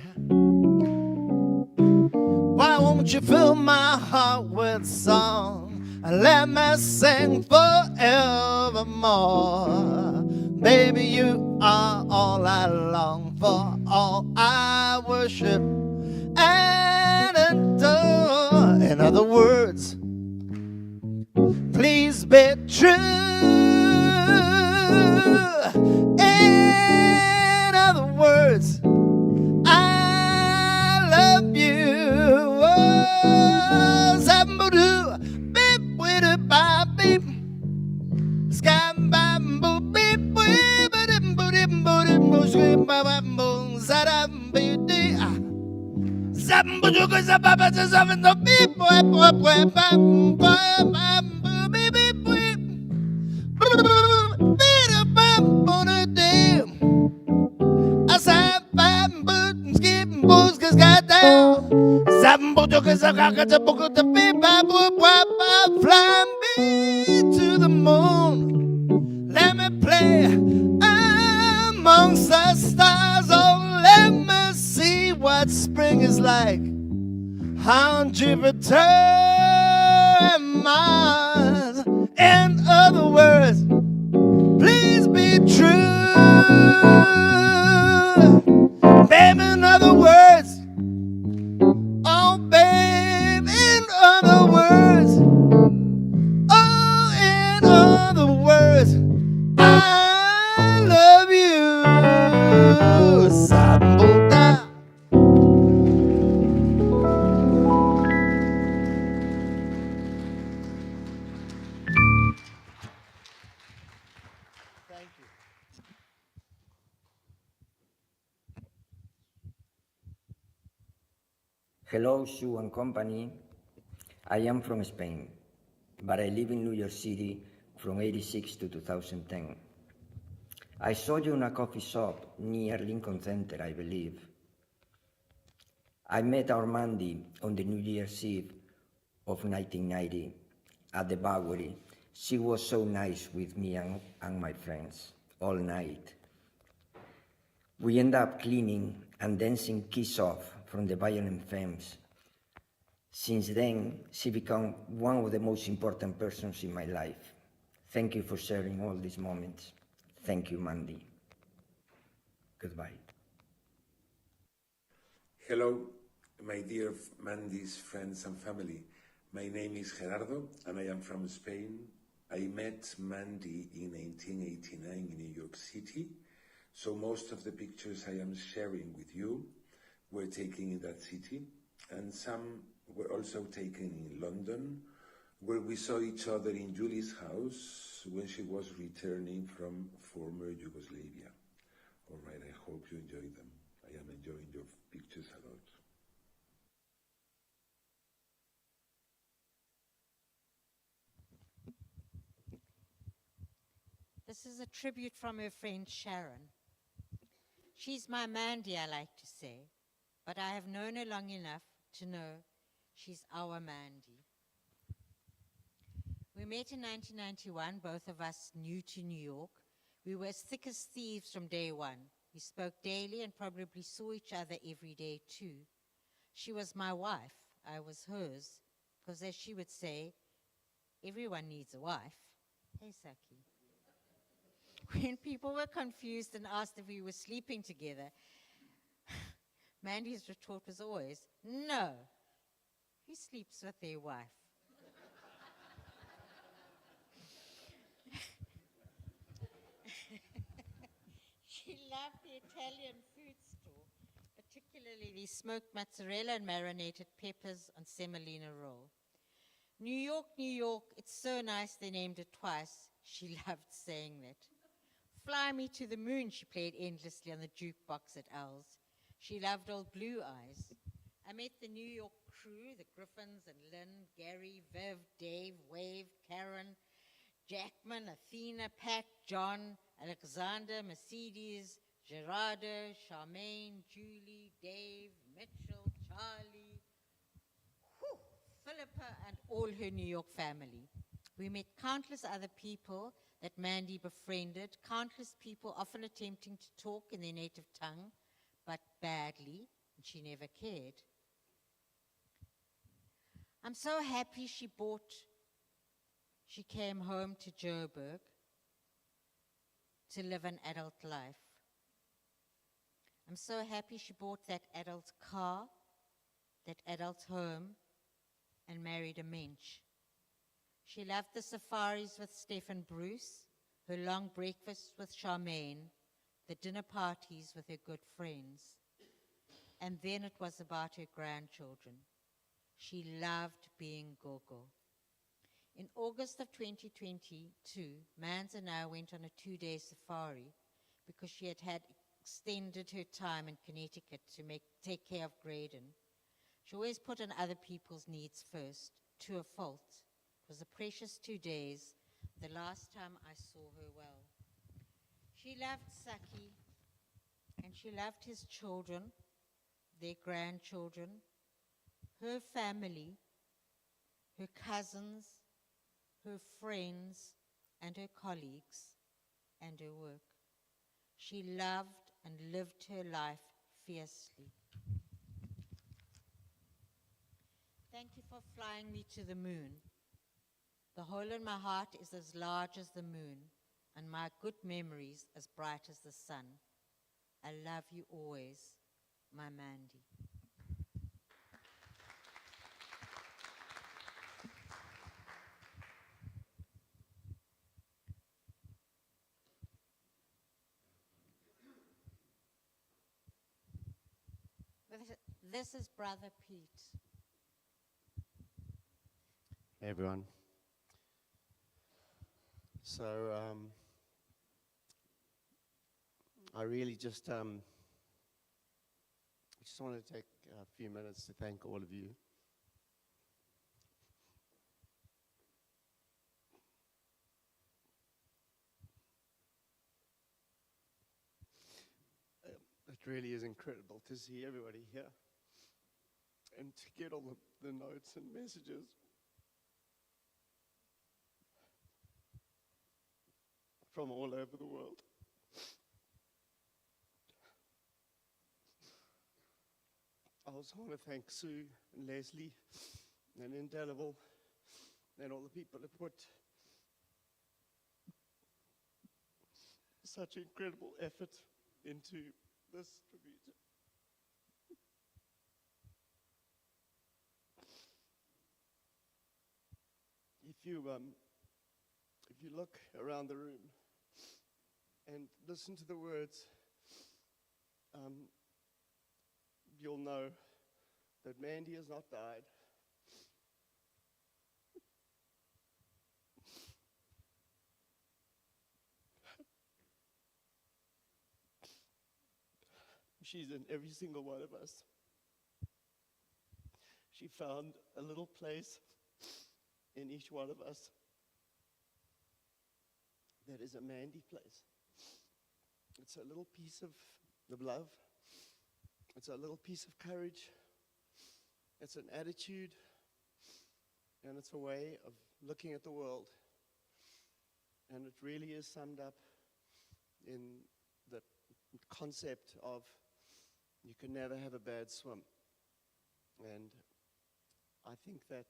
Why won't you fill my heart with song and let me sing forevermore? Baby, you are all I long for, all I worship and adore. In other words, please be true. In other words, I love you. Oh, Zambudu, beep, witty, bop, beep. Scam, bam, boo, beep, wee, ba-dim, boo-dim, boo-dim, boo, scream, ba-bam, boom, zadam, be-dee, Zambudu, zababa, zazavan, no, beep, boy, boy, boy, bam, boy, bam, boo, beep, beep, beep. Beep-a-bam, boo-da-dim. I said, bam, boot, and skip, and booze, cause goddamn. Zambudu, zabaka, zabuku, the beep, bam, boop, wap, bam, fly me to the moon. Let me play amongst the stars. Oh, let me see what spring is like on Jupiter and Mars. In other words, please be true. Baby, in other words, oh, babe, in other words, oh, in other words, I love you. Sambuda. Hello, Sue and company. I am from Spain, but I live in New York City from '86 to 2010. I saw you in a coffee shop near Lincoln Center, I believe. I met our Mandy on the New Year's Eve of 1990 at the Bowery. She was so nice with me and my friends all night. We ended up cleaning and dancing Kiss Off from the Violent Femmes. Since then, she became one of the most important persons in my life. Thank you for sharing all these moments. Thank you, Mandy. Goodbye. Hello, my dear Mandy's friends and family. My name is Gerardo and I am from Spain. I met Mandy in 1989 in New York City, so most of the pictures I am sharing with you were taken in that city, and some were also taken in London, where we saw each other in Julie's house when she was returning from former Yugoslavia. All right, I hope you enjoyed them. I am enjoying your pictures a lot. This is a tribute from her friend Sharon. She's my Mandy, I like to say, but I have known her long enough to know she's our Mandy. We met in 1991, both of us new to New York. We were as thick as thieves from day one. We spoke daily and probably saw each other every day too. She was my wife, I was hers, because as she would say, everyone needs a wife. Hey, Saki. When people were confused and asked if we were sleeping together, Mandy's retort was always, no, who sleeps with their wife? She loved the Italian food store, particularly the smoked mozzarella and marinated peppers on semolina roll. New York, New York, it's so nice they named it twice. She loved saying that. Fly Me to the Moon, she played endlessly on the jukebox at Al's. She loved Old Blue Eyes. I met the New York crew, the Griffins and Lynn, Gary, Viv, Dave, Wave, Karen, Jackman, Athena, Pat, John, Alexander, Mercedes, Gerardo, Charmaine, Julie, Dave, Mitchell, Charlie, Philippa, and all her New York family. We met countless other people that Mandy befriended, countless people often attempting to talk in their native tongue, but badly, and she never cared. I'm so happy she came home to Joburg to live an adult life. I'm so happy she bought that adult car, that adult home, and married a mensch. She loved the safaris with Steph and Bruce, her long breakfasts with Charmaine, the dinner parties with her good friends. And then it was about her grandchildren. She loved being Gogo. In August of 2022, Mans and I went on a 2-day safari because she had extended her time in Connecticut to take care of Graydon. She always put on other people's needs first, to a fault. It was a precious 2 days, the last time I saw her well. She loved Saki, and she loved his children, their grandchildren, her family, her cousins, her friends, and her colleagues, and her work. She loved and lived her life fiercely. Thank you for flying me to the moon. The hole in my heart is as large as the moon, and my good memories as bright as the sun. I love you always, my Mandy. This is Brother Pete. Hey everyone. So I really just want to take a few minutes to thank all of you. It really is incredible to see everybody here and to get all the notes and messages. From all over the world. I also want to thank Sue and Leslie and Indelible and all the people that put such incredible effort into this tribute. If you look around the room and listen to the words, you'll know that Mandy has not died. She's in every single one of us. She found a little place in each one of us that is a Mandy place. It's a little piece of love. It's a little piece of courage. It's an attitude. And it's a way of looking at the world. And it really is summed up in the concept of you can never have a bad swim. And I think that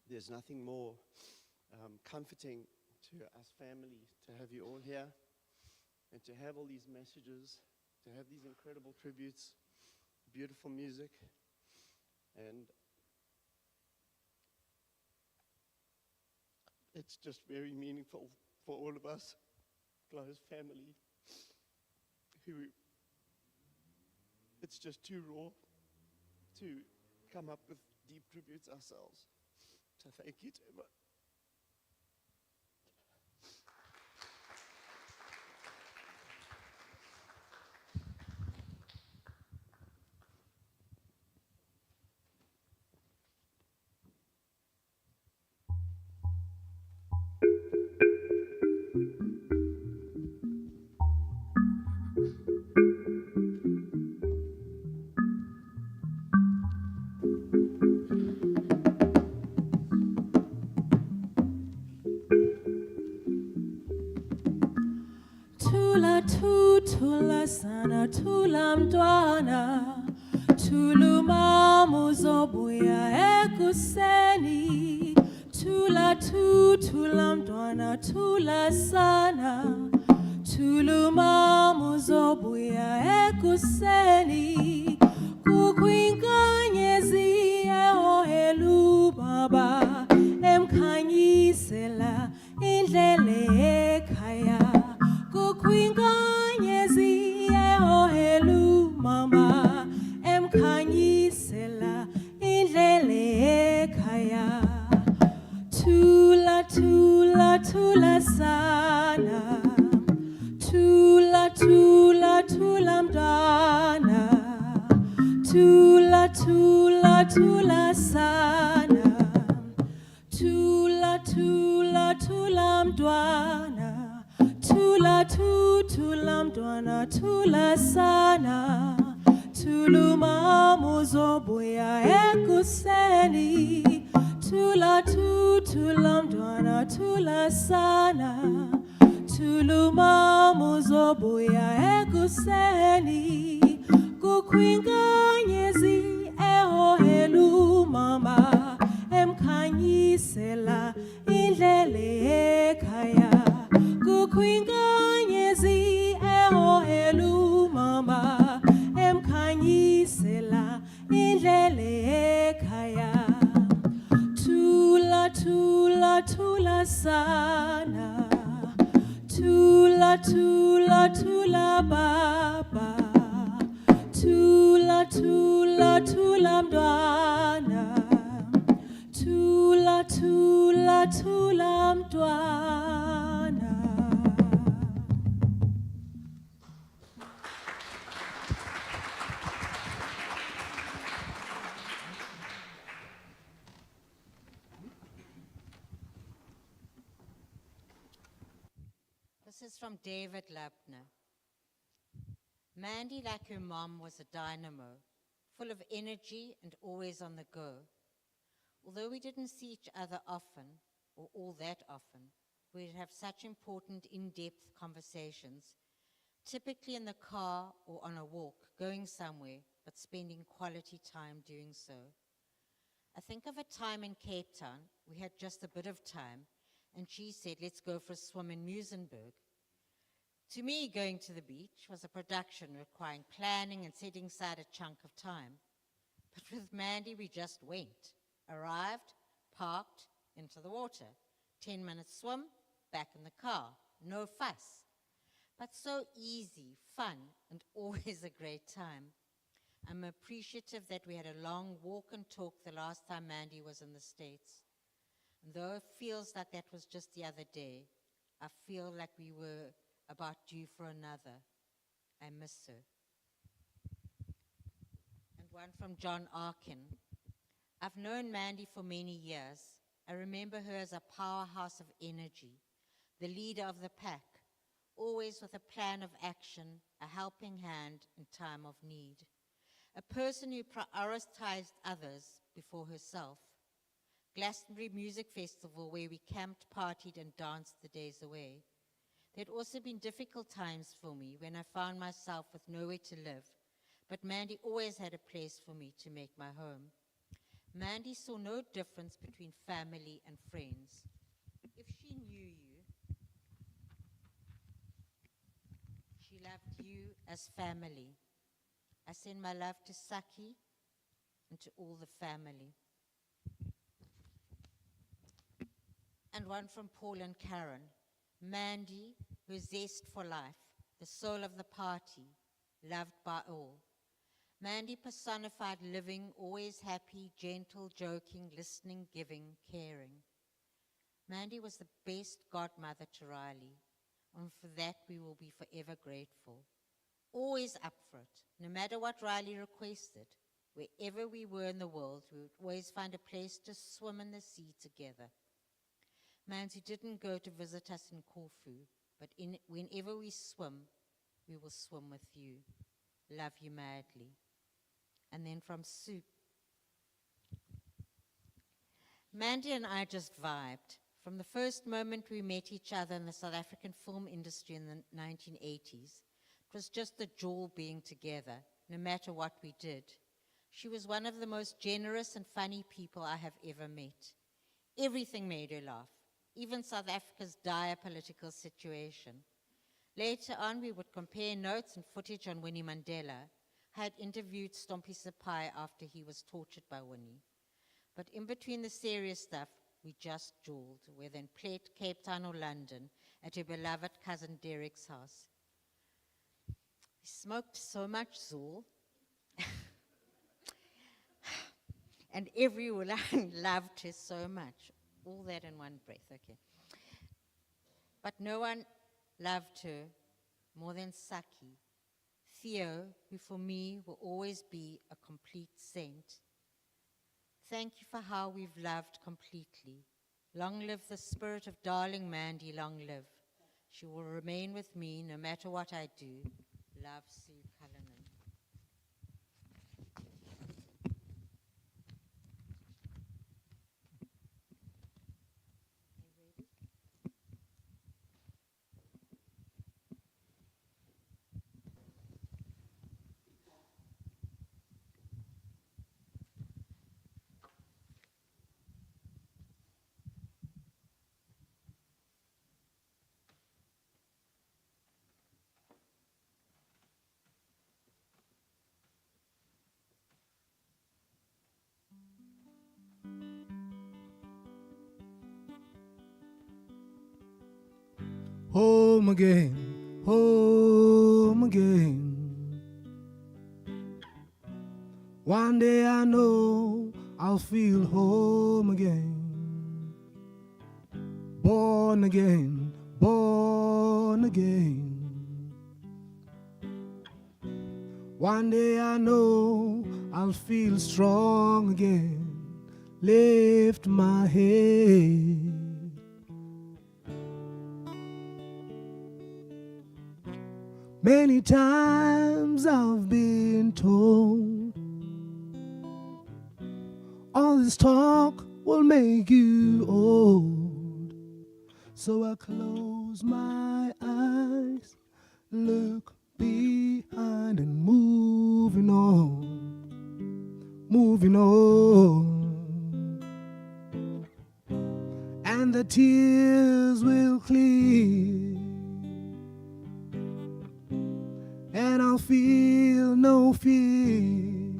there's nothing more comforting to us family to have you all here and to have all these messages, to have these incredible tributes, beautiful music, and it's just very meaningful for all of us, close family, who it's just too raw to come up with deep tributes ourselves. So thank you to everyone. thula sana, thula mntwana, thula uzobuya ekuseni. Thula thula mntwana, thula sana, thula uzobuya ekuseni. Kukwinkanyezi ehohelu baba, emkhanyisela indlela ekhaya. Kukwinkanyezi ehohelu mama, emkhanyisela indlela ekhaya. Thula thula thula sana, thula thula thula mntwana, thula thula thula sana, thula thula thula mntwana, thula thula mntwana, thula sana, thula uzobuya ekuseni. Thula thula mntwana, thula sana, thula uzobuya ekuseni. Kukwinkanyezi ehohelu mama, emkhanyisela indlela ekhaya. Kukwinkanyezi ehohelu mama, emkhanyisela indlela ekhaya. Thula thula thula sana, thula thula thula baba, thula thula thula mntwana, thula thula thula mntwana. This is from David Lapner. Mandy, like her mom, was a dynamo, full of energy and always on the go. Although we didn't see each other often, or all that often, we'd have such important in-depth conversations, typically in the car or on a walk, going somewhere, but spending quality time doing so. I think of a time in Cape Town, we had just a bit of time, and she said, let's go for a swim in Muizenberg. To me, going to the beach was a production requiring planning and setting aside a chunk of time. But with Mandy, we just went, arrived, parked, into the water. 10-minute swim, back in the car, no fuss. But so easy, fun, and always a great time. I'm appreciative that we had a long walk and talk the last time Mandy was in the States. And though it feels like that was just the other day, I feel like we were about due for another. I miss her. And one from John Arkin. I've known Mandy for many years. I remember her as a powerhouse of energy, the leader of the pack, always with a plan of action, a helping hand in time of need. A person who prioritized others before herself. Glastonbury Music Festival, where we camped, partied, and danced the days away. There'd also been difficult times for me when I found myself with nowhere to live, but Mandy always had a place for me to make my home. Mandy saw no difference between family and friends. If she knew you, she loved you as family. I send my love to Saki and to all the family. And one from Paul and Karen. Mandy, her zest for life, the soul of the party, loved by all. Mandy personified living, always happy, gentle, joking, listening, giving, caring. Mandy was the best godmother to Riley, and for that we will be forever grateful. Always up for it, no matter what Riley requested. Wherever we were in the world, we would always find a place to swim in the sea together. Mandy didn't go to visit us in Corfu, but whenever we swim, we will swim with you. Love you madly. And then from Soup. Mandy and I just vibed. From the first moment we met each other in the South African film industry in the 1980s, It was just the joy being together, no matter what we did. She was one of the most generous and funny people I have ever met. Everything made her laugh, even South Africa's dire political situation. Later on, we would compare notes and footage on Winnie Mandela. I had interviewed Stompie Sapai after he was tortured by Winnie. But in between the serious stuff, we just jawed, whether in Plate, Cape Town, or London, at her beloved cousin Derek's house. We smoked so much Zool, and everyone loved her so much. All that in one breath, okay. But no one loved her more than Saki, Theo, who for me will always be a complete saint. Thank you for how we've loved completely. Long live the spirit of darling Mandy, long live. She will remain with me no matter what I do. Love, Sue Cullinan. Home again, home again. One day I know I'll feel home again. Born again, born again. One day I know I'll feel strong again. Lift my head. Many times I've been told all this talk will make you old. So I close my eyes, look behind and moving on, moving on. And the tears will clear, and I'll feel no fear,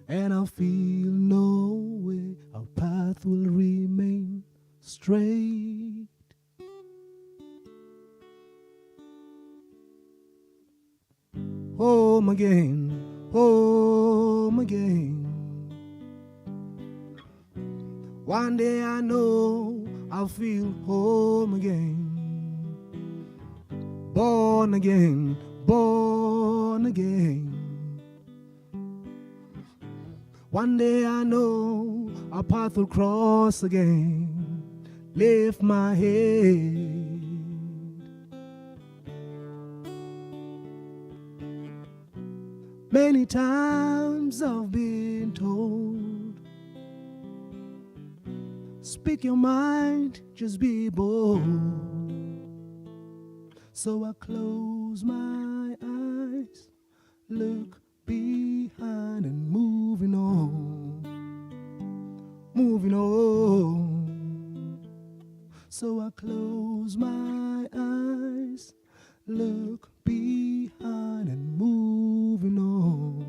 and I'll feel no way. Our path will remain straight. Home again, home again. One day I know I'll feel home again. Born again, born again. One day I know our path will cross again. Lift my head. Many times I've been told, speak your mind, just be bold. So I close my eyes, look behind and moving on, moving on. So I close my eyes, look behind and moving on.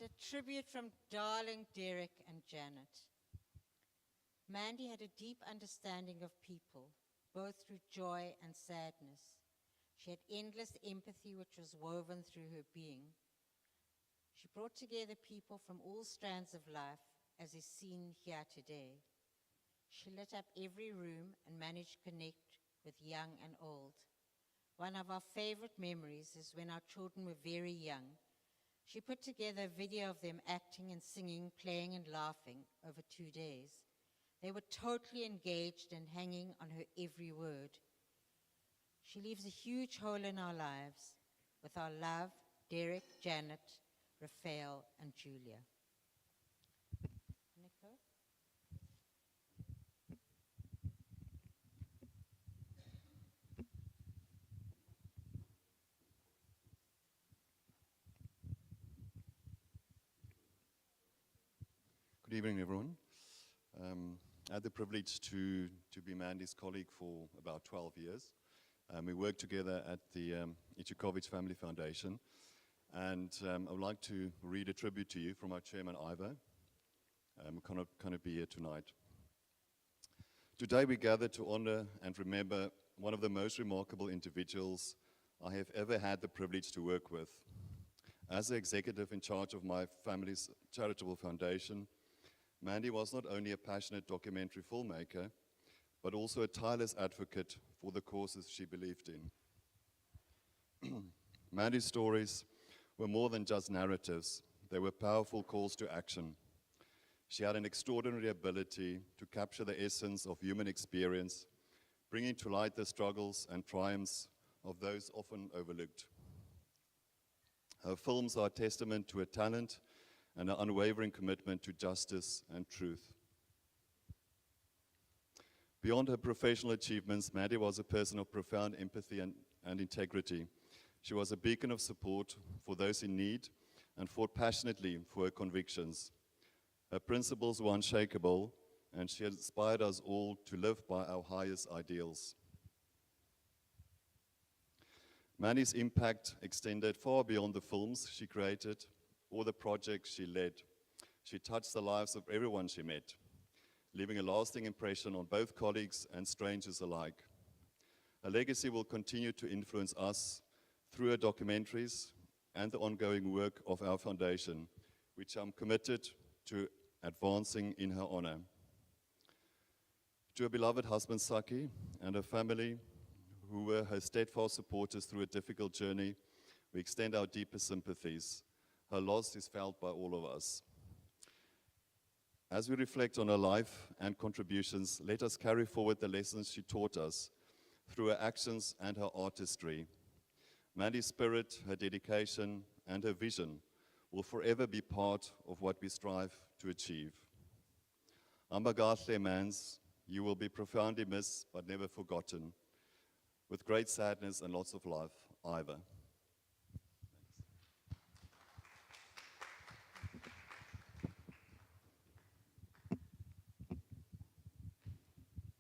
And a tribute from darling Derek and Janet. Mandy had a deep understanding of people, both through joy and sadness. She had endless empathy which was woven through her being. She brought together people from all strands of life, as is seen here today. She lit up every room and managed to connect with young and old. One of our favorite memories is when our children were very young. She put together a video of them acting and singing, playing and laughing over 2 days. They were totally engaged and hanging on her every word. She leaves a huge hole in our lives with our love, Derek, Janet, Raphael, and Julia. Nico? Good evening, everyone. I had the privilege to be Mandy's colleague for about 12 years. We worked together at the Jacobson Family Foundation. And I would like to read a tribute to you from our chairman, Ivo. Cannot be here tonight. Today we gather to honor and remember one of the most remarkable individuals I have ever had the privilege to work with. As the executive in charge of my family's charitable foundation, Mandy was not only a passionate documentary filmmaker, but also a tireless advocate for the causes she believed in. Mandy's stories were more than just narratives. They were powerful calls to action. She had an extraordinary ability to capture the essence of human experience, bringing to light the struggles and triumphs of those often overlooked. Her films are a testament to her talent and an unwavering commitment to justice and truth. Beyond her professional achievements, Mandy was a person of profound empathy and integrity. She was a beacon of support for those in need and fought passionately for her convictions. Her principles were unshakable, and she inspired us all to live by our highest ideals. Mandy's impact extended far beyond the films she created or the projects she led. She touched the lives of everyone she met, leaving a lasting impression on both colleagues and strangers alike. Her legacy will continue to influence us through her documentaries and the ongoing work of our foundation, which I'm committed to advancing in her honor. To her beloved husband Saki and her family, who were her steadfast supporters through a difficult journey, we extend our deepest sympathies. Her loss is felt by all of us. As we reflect on her life and contributions, let us carry forward the lessons she taught us through her actions and her artistry. Mandy's spirit, her dedication, and her vision will forever be part of what we strive to achieve. Ambagahle Mans, you will be profoundly missed but never forgotten. With great sadness and lots of love, Iva.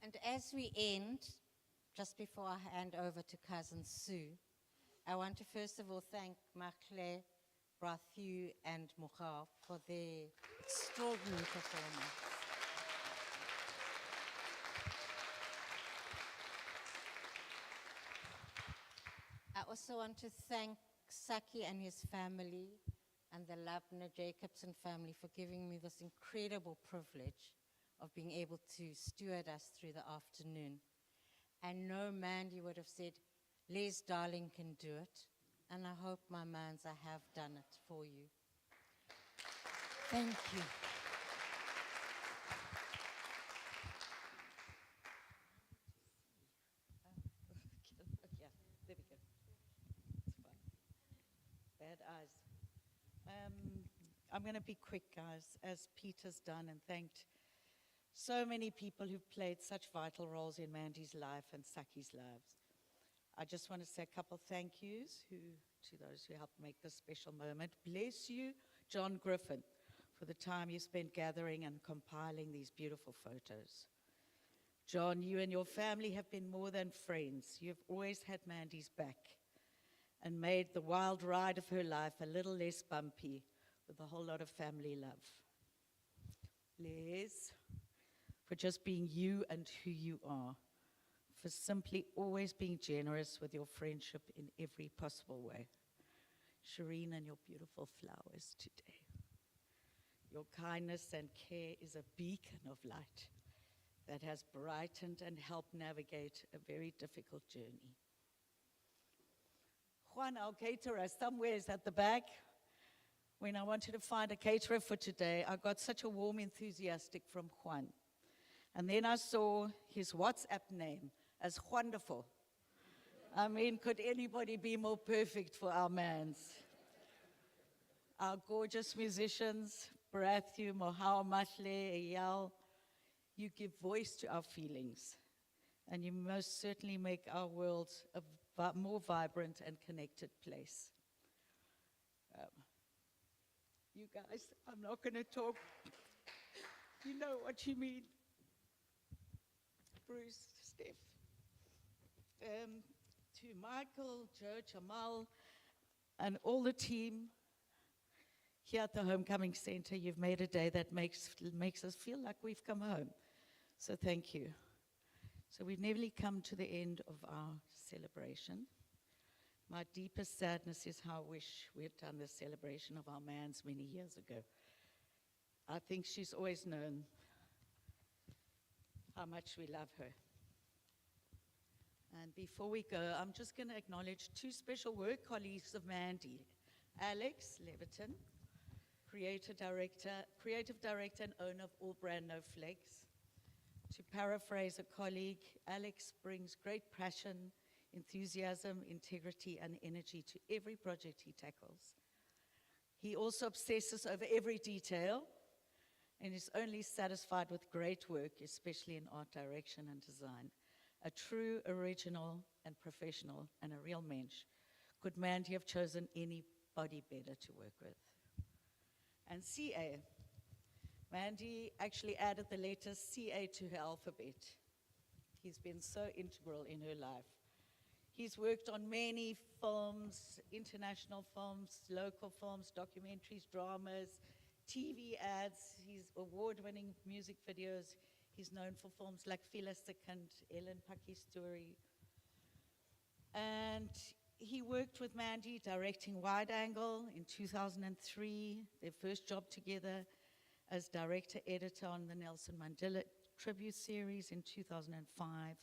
And as we end, just before I hand over to Cousin Sue, I want to first of all thank Makle, Brathu, and Mukhar for their extraordinary performance. I also want to thank Saki and his family and the Labner Jacobson family for giving me this incredible privilege of being able to steward us through the afternoon. And no Mandy would have said, Les darling can do it. And I hope my mans, I have done it for you. Thank you. Yeah, there we go. It's fine. Bad eyes. I'm going to be quick, guys, as Peter's done and thanked so many people who've played such vital roles in Mandy's life and Saki's lives. I just want to say a couple thank yous to those who helped make this special moment. Bless you, John Griffin, for the time you spent gathering and compiling these beautiful photos. John, you and your family have been more than friends. You've always had Mandy's back and made the wild ride of her life a little less bumpy with a whole lot of family love. Les, for just being you and who you are, for simply always being generous with your friendship in every possible way. Shireen, and your beautiful flowers today. Your kindness and care is a beacon of light that has brightened and helped navigate a very difficult journey. Juan, our caterer, somewhere is at the back. When I wanted to find a caterer for today, I got such a warm enthusiastic from Juan. And then I saw his WhatsApp name as Wonderful. I mean, could anybody be more perfect for our mans? Our gorgeous musicians, Brathu, Mohau, Mahle, Eyal, you give voice to our feelings, and you most certainly make our world a more vibrant and connected place. You guys, I'm not going to talk. You know what you mean. Bruce, Steph, to Michael, Joe, Jamal, and all the team here at the Homecoming Center, you've made a day that makes us feel like we've come home. So thank you. So we've nearly come to the end of our celebration. My deepest sadness is how I wish we had done this celebration of our mans many years ago. I think she's always known how much we love her. And before we go, I'm just going to acknowledge two special work colleagues of Mandy. Alex Leviton, creative director and owner of All Brand No Flakes. To paraphrase a colleague, Alex brings great passion, enthusiasm, integrity, and energy to every project he tackles. He also obsesses over every detail and is only satisfied with great work, especially in art direction and design. A true, original, and professional, and a real mensch. Could Mandy have chosen anybody better to work with? And CA. Mandy actually added the letter CA to her alphabet. He's been so integral in her life. He's worked on many films, international films, local films, documentaries, dramas, TV ads. He's award-winning music videos. He's known for films like Fila Second, Ellen Paki's Story. And he worked with Mandy directing Wide Angle in 2003, their first job together as director-editor on the Nelson Mandela Tribute Series in 2005.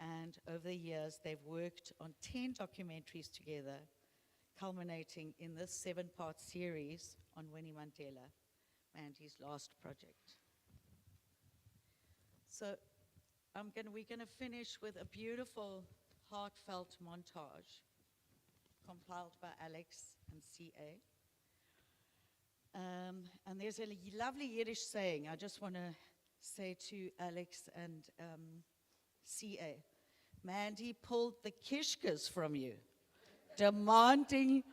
And over the years, they've worked on 10 documentaries together, culminating in this 7-part series on Winnie Mandela, Mandy's last project. So we're going to finish with a beautiful, heartfelt montage compiled by Alex and CA. And there's a lovely Yiddish saying I just want to say to Alex and CA. Mandy pulled the kishkas from you, demanding,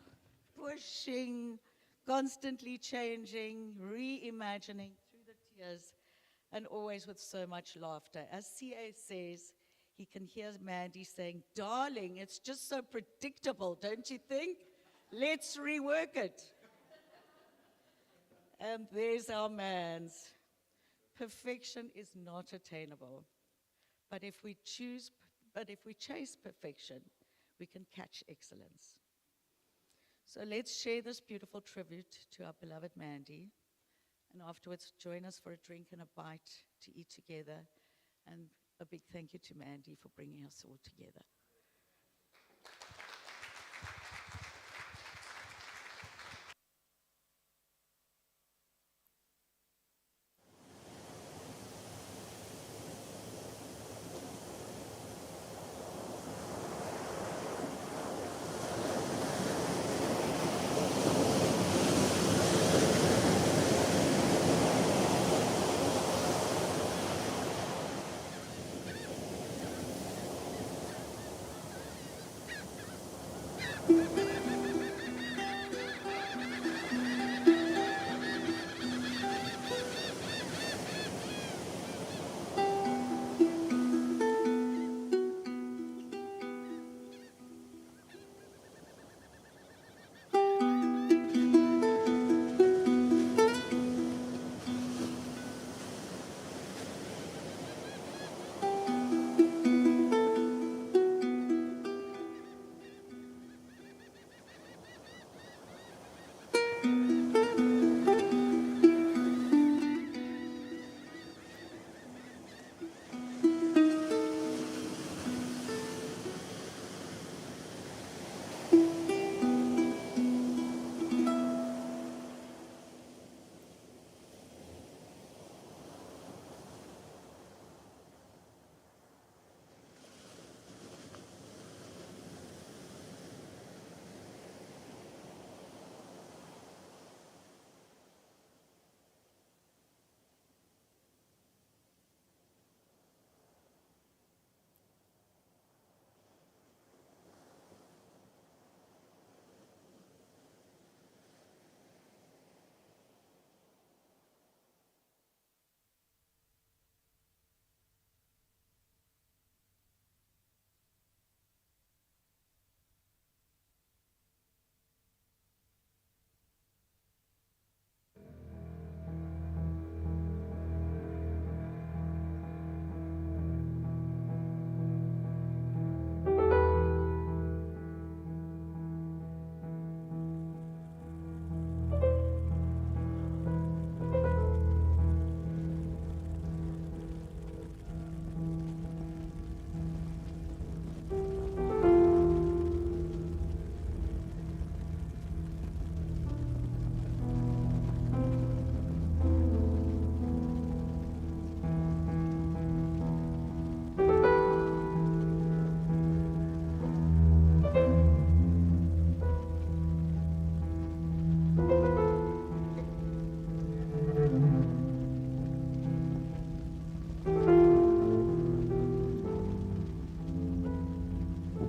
pushing, constantly changing, reimagining through the tears, and always with so much laughter. As CA says, he can hear Mandy saying, "Darling, it's just so predictable, don't you think? Let's rework it." And there's our mans. Perfection is not attainable. But if we chase perfection, we can catch excellence. So let's share this beautiful tribute to our beloved Mandy. And afterwards, join us for a drink and a bite to eat together. And a big thank you to Mandy for bringing us all together.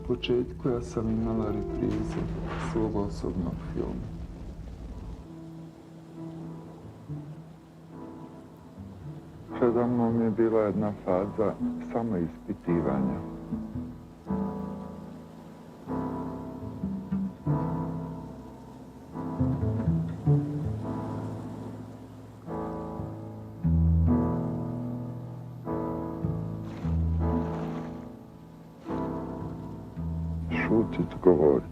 početku ja sam imala reprize svog osobnog filma. Preda mnom je bila jedna faza samoispitivanja. Šutit, govorit.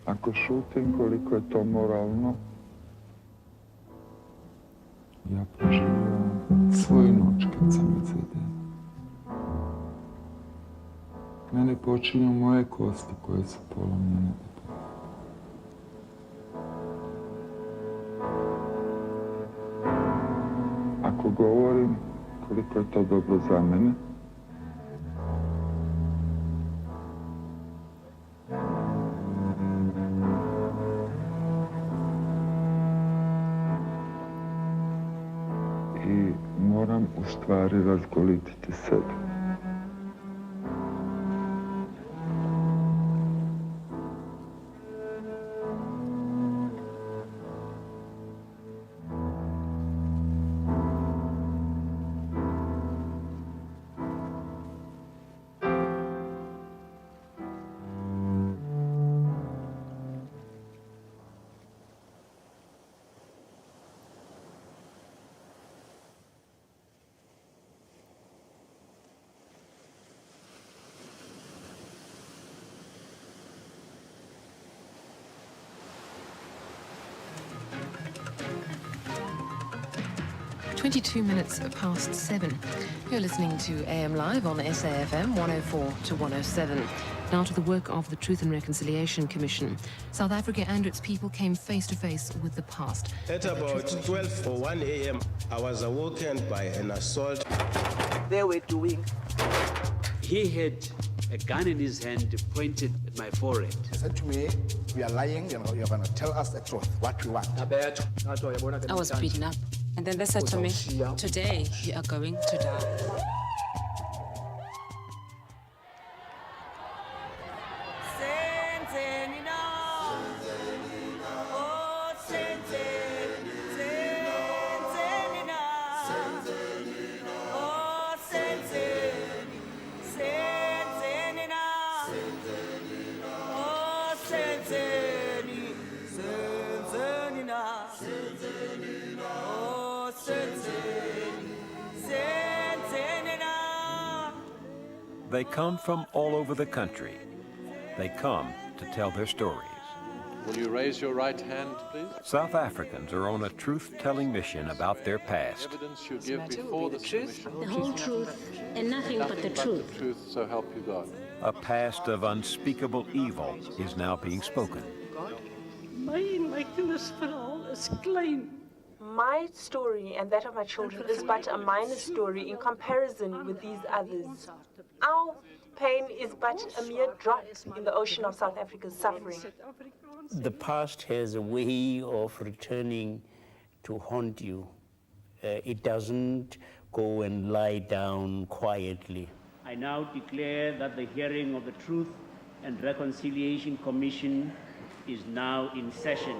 Ako šutim koliko je to moralno, ja proživljavam svoju noć kad sam izveden. Mene počinju moje kosti koje su polomljene. Ako govorim koliko je to dobro za mene, i moram u stvari razgolititi sebe. .7. You're listening to AM Live on SAFM 104 to 107. Now to the work of the Truth and Reconciliation Commission. South Africa and its people came face to face with the past. At about 12:01 a.m., I was awoken by an assault. They were doing. He had a gun in his hand pointed at my forehead. He said to me, "We are lying, and you're going to tell us the truth, what we want." I was beaten up. And then they said to me, "Today you are going to die." They come from all over the country. They come to tell their stories. Will you raise your right hand, please? South Africans are on a truth-telling mission about their past. Evidence you give before the truth, the whole truth, and nothing but the truth. The truth, so help you God. A past of unspeakable evil is now being spoken. My cholesterol is clean. My story and that of my children is but a minor story in comparison with these others. Our pain is but a mere drop in the ocean of South Africa's suffering. The past has a way of returning to haunt you. It doesn't go and lie down quietly. I now declare that the hearing of the Truth and Reconciliation Commission is now in session.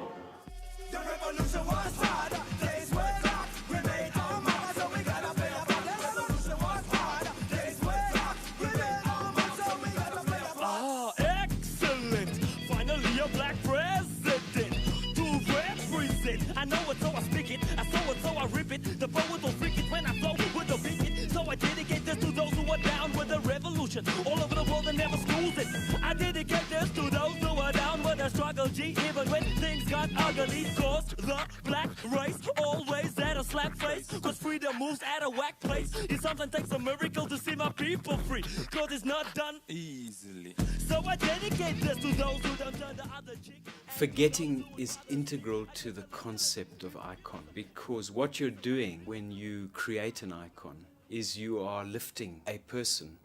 The revolution was hard, days were dark, we made our mark, so we gotta play a part. The revolution was hard, days were dark, we made our mark, so we gotta play a part. Ah, excellent! Finally a black president to represent. I know it, so I speak it. I saw it, so I rip it. The poet will freak it when I flow with the beat. So I dedicate this to those who are down with the revolution. All over the world and never schools it. I dedicate this to those who are down with the struggle, G, even when things got ugly. Cause the black race always at a slap face. Cause freedom moves at a whack place. If something takes a miracle to see my people free. Cause it's not done easily. So I dedicate this to those who don't turn the other cheek. Forgetting is integral to the concept of icon, because what you're doing when you create an icon is you are lifting a person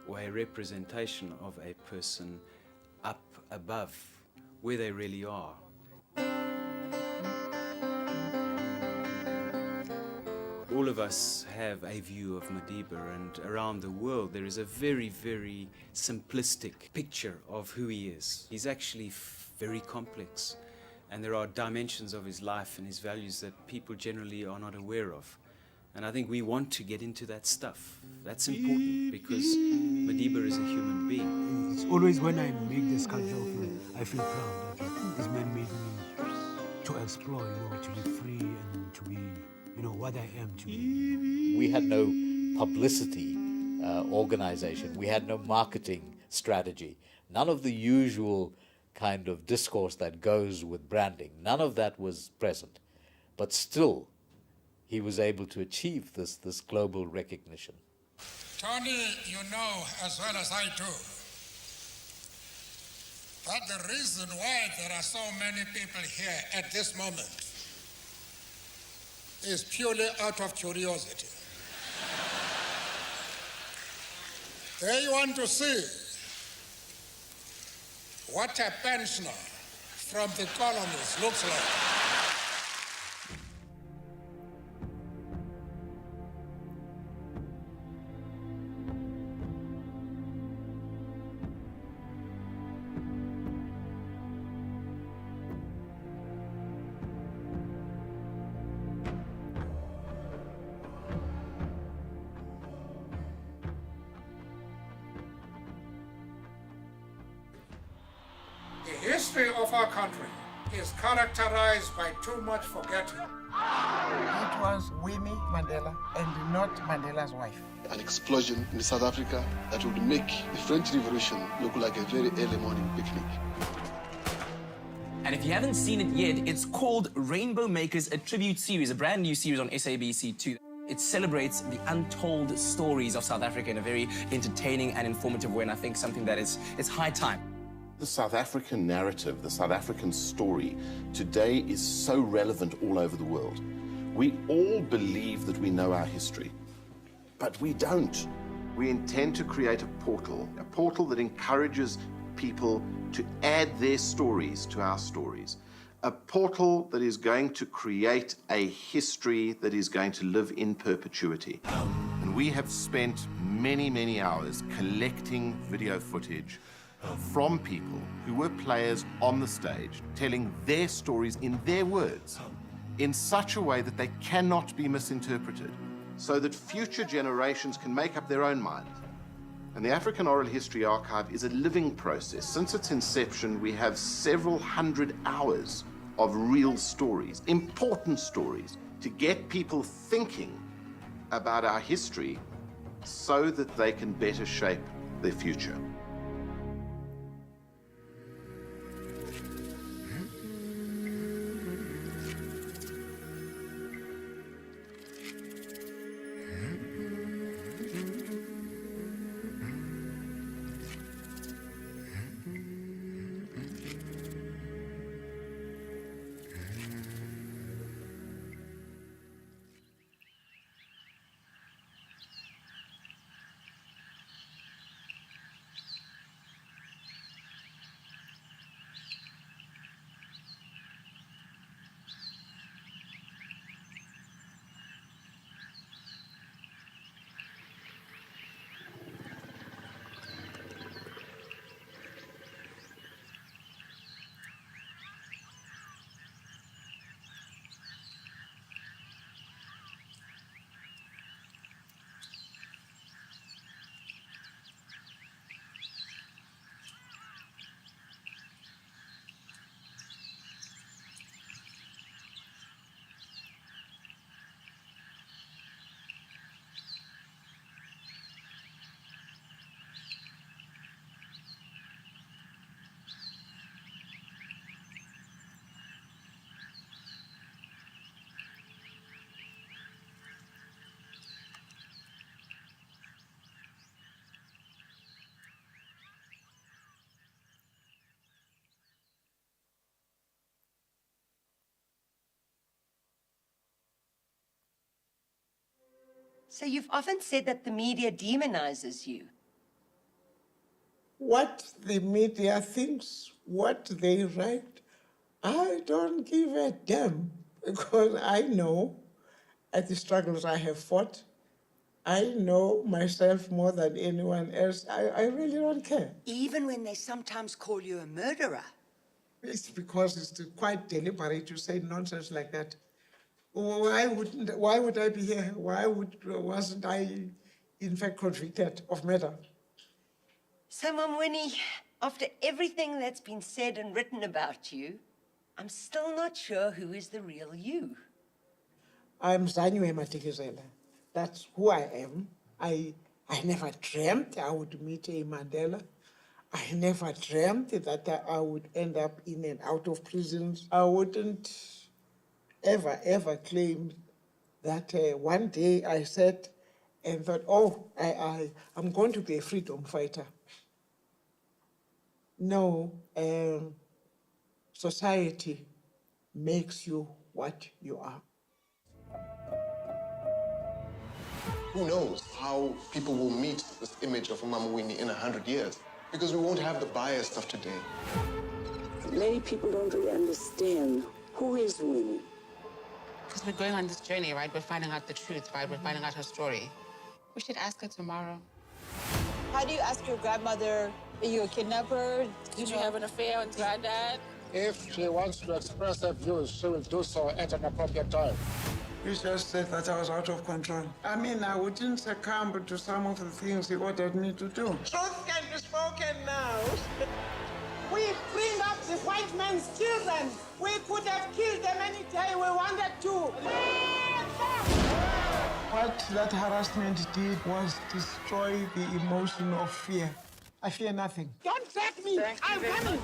or a representation of a person up above where they really are. all of us have a view of Madiba, and around the world there is a very, very simplistic picture of who he is. He's actually very complex, and there are dimensions of his life and his values that people generally are not aware of. And I think we want to get into that stuff. That's important because Madiba is a human being. It's always when I make the sculpture of him, I feel proud that this man made me to explore, to be free and to be, what I am to be. We had no publicity organization. We had no marketing strategy. None of the usual kind of discourse that goes with branding. None of that was present. But still, he was able to achieve this global recognition. Tony, you know as well as I do that the reason why there are so many people here at this moment is purely out of curiosity. They want to see what a pensioner from the colonies looks like. The history of our country is characterized by too much forgetting. It was Winnie Mandela and not Mandela's wife. An explosion in South Africa that would make the French Revolution look like a very early morning picnic. And if you haven't seen it yet, it's called Rainbow Makers, a tribute series, a brand new series on SABC2. It celebrates the untold stories of South Africa in a very entertaining and informative way, and I think something that it's high time. The South African narrative, the South African story today is so relevant all over the world. We all believe that we know our history, but we don't. We intend to create a portal that encourages people to add their stories to our stories. A portal that is going to create a history that is going to live in perpetuity. And we have spent many, many hours collecting video footage from people who were players on the stage, telling their stories in their words, in such a way that they cannot be misinterpreted, so that future generations can make up their own mind. And the African Oral History Archive is a living process. Since its inception, we have several hundred hours of real stories, important stories, to get people thinking about our history so that they can better shape their future. So you've often said that the media demonizes you. What the media thinks, what they write, I don't give a damn, because I know at the struggles I have fought. I know myself more than anyone else. I really don't care. Even when they sometimes call you a murderer. It's because it's quite deliberate to say nonsense like that. Why would I be here? Wasn't I, in fact, convicted of murder? So, Mamweni, after everything that's been said and written about you, I'm still not sure who is the real you. I'm Zanywe Matikizela. That's who I am. I never dreamt I would meet a Mandela. I never dreamt that I would end up in and out of prisons. I wouldn't ever claim that one day I sat and thought, oh, I'm going to be a freedom fighter. No, society makes you what you are. Who knows how people will meet this image of Mama Winnie in 100 years? Because we won't have the bias of today. Many people don't really understand who is Winnie. Because we're going on this journey, right? We're finding out the truth, right? We're finding out her story. We should ask her tomorrow. How do you ask your grandmother, are you a kidnapper? Did you have an affair with Granddad? If she wants to express her views, she will do so at an appropriate time. You just said that I was out of control. I mean, I wouldn't succumb to some of the things he ordered me to do. Truth can be spoken now. We bring up the white man's children. We could have killed them any day we wanted to. What that harassment did was destroy the emotion of fear. I fear nothing. Don't track me. I'm coming.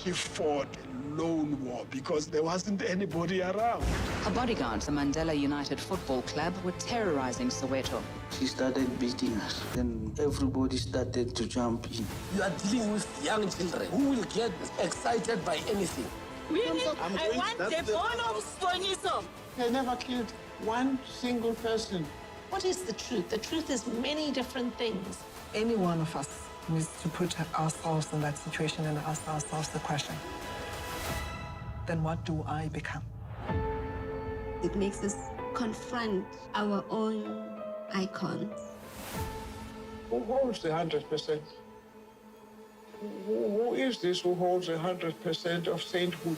She fought a lone war because there wasn't anybody around. Her bodyguards, the Mandela United Football Club, were terrorizing Soweto. She started beating us. Then everybody started to jump in. You are dealing with young children who will get excited by anything. Really? I want the bone of Stoniso. I never killed one single person. What is the truth? The truth is many different things. Any one of us needs to put ourselves in that situation and ask ourselves the question, then what do I become? It makes us confront our own icons. Who holds the 100%? Who is this who holds 100% of sainthood?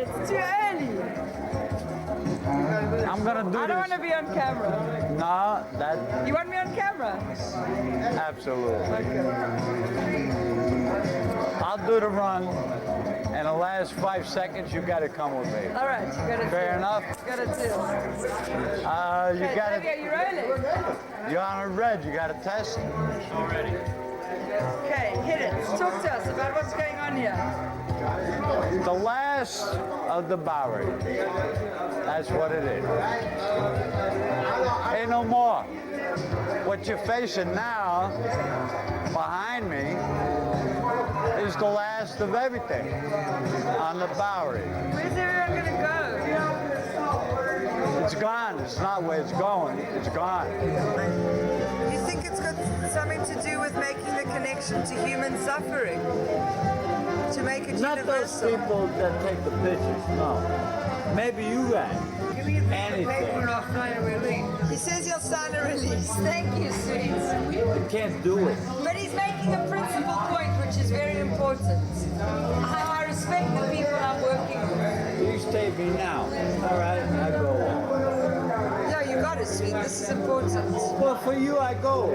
It's too early. I'm gonna do this. I don't want to be on camera. No, that. You want me on camera? Absolutely. Okay. I'll do the run. In the last 5 seconds, you got to come with me. All right, you got to. Fair enough. Got to do. You got to. Are you rolling? You're on a red. You got to test. Already. Okay, hit it. Talk to us about what's going on here. The last of the Bowery. That's what it is. Ain't no more. What you're facing now, behind me, is the last of everything on the Bowery. Where's everyone going to go? It's gone. It's not where it's going. It's gone. You think it's got something to do with making the connection to human suffering? To make it not universal? Those people that take the pictures, no. Maybe you guys. Anything. He says he'll sign a release. Thank you, sweet. You can't do it. But he's making a principal point, which is very important. How I respect the people I'm working with. You stay me now. All right, I go. No, you got it, sweet. This is important. Well, for you, I go.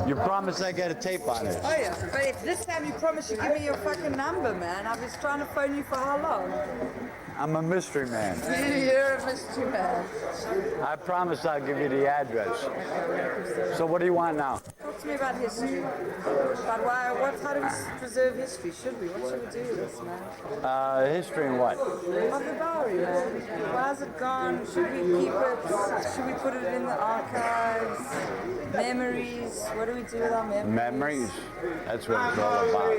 You promise I get a tape on it. Oh yeah, but if this time you promise you give me your fucking number, man. I was trying to phone you for how long? I'm a mystery man. You're a mystery man. I promise I'll give you the address. So what do you want now? Talk to me about history. About how do we preserve history? Should we? What should we do with this, man? History and what? Of the Bowery, man. Why is it gone? Should we keep it? Should we put it in the archives? Memories? What do we do with our memories? Memories. That's what it's all about.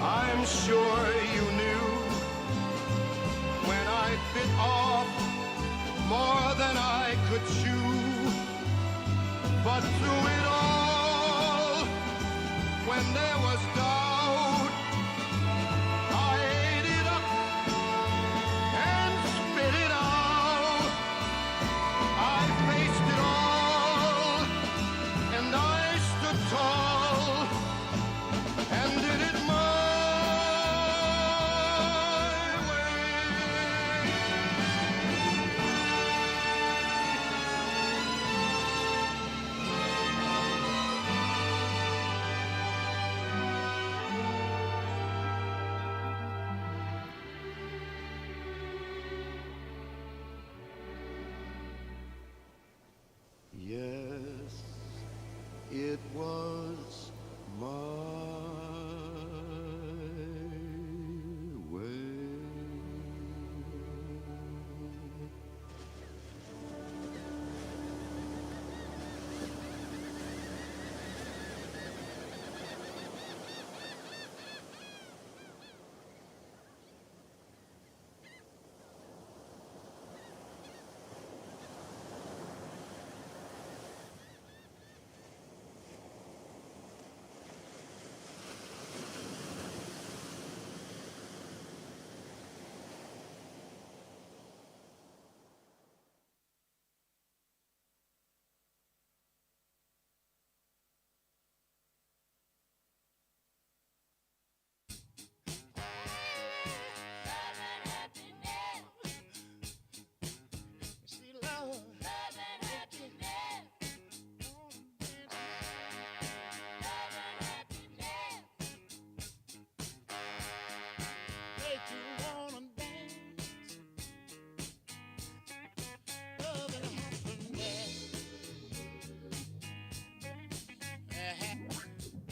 I'm sure you knew when I bit off more than I could chew. But through it all, when there was doubt, I ate it up and spit it out. I faced it all, and I stood tall and did it my Yes, it was my way.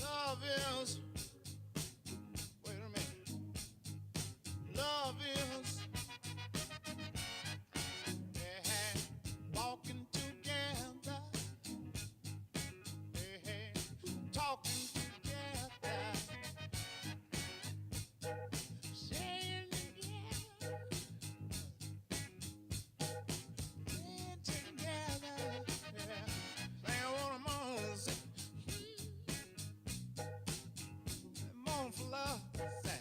Love is, wait a minute. Love is walking together, talking together, saying together, being together. Say what I'm on, say. Moan for love, say.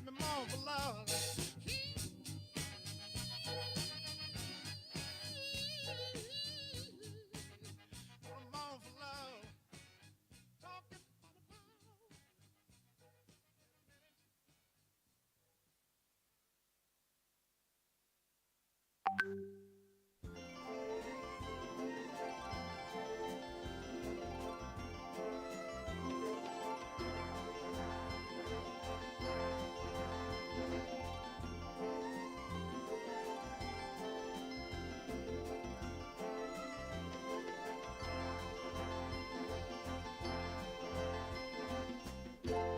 Moan for love.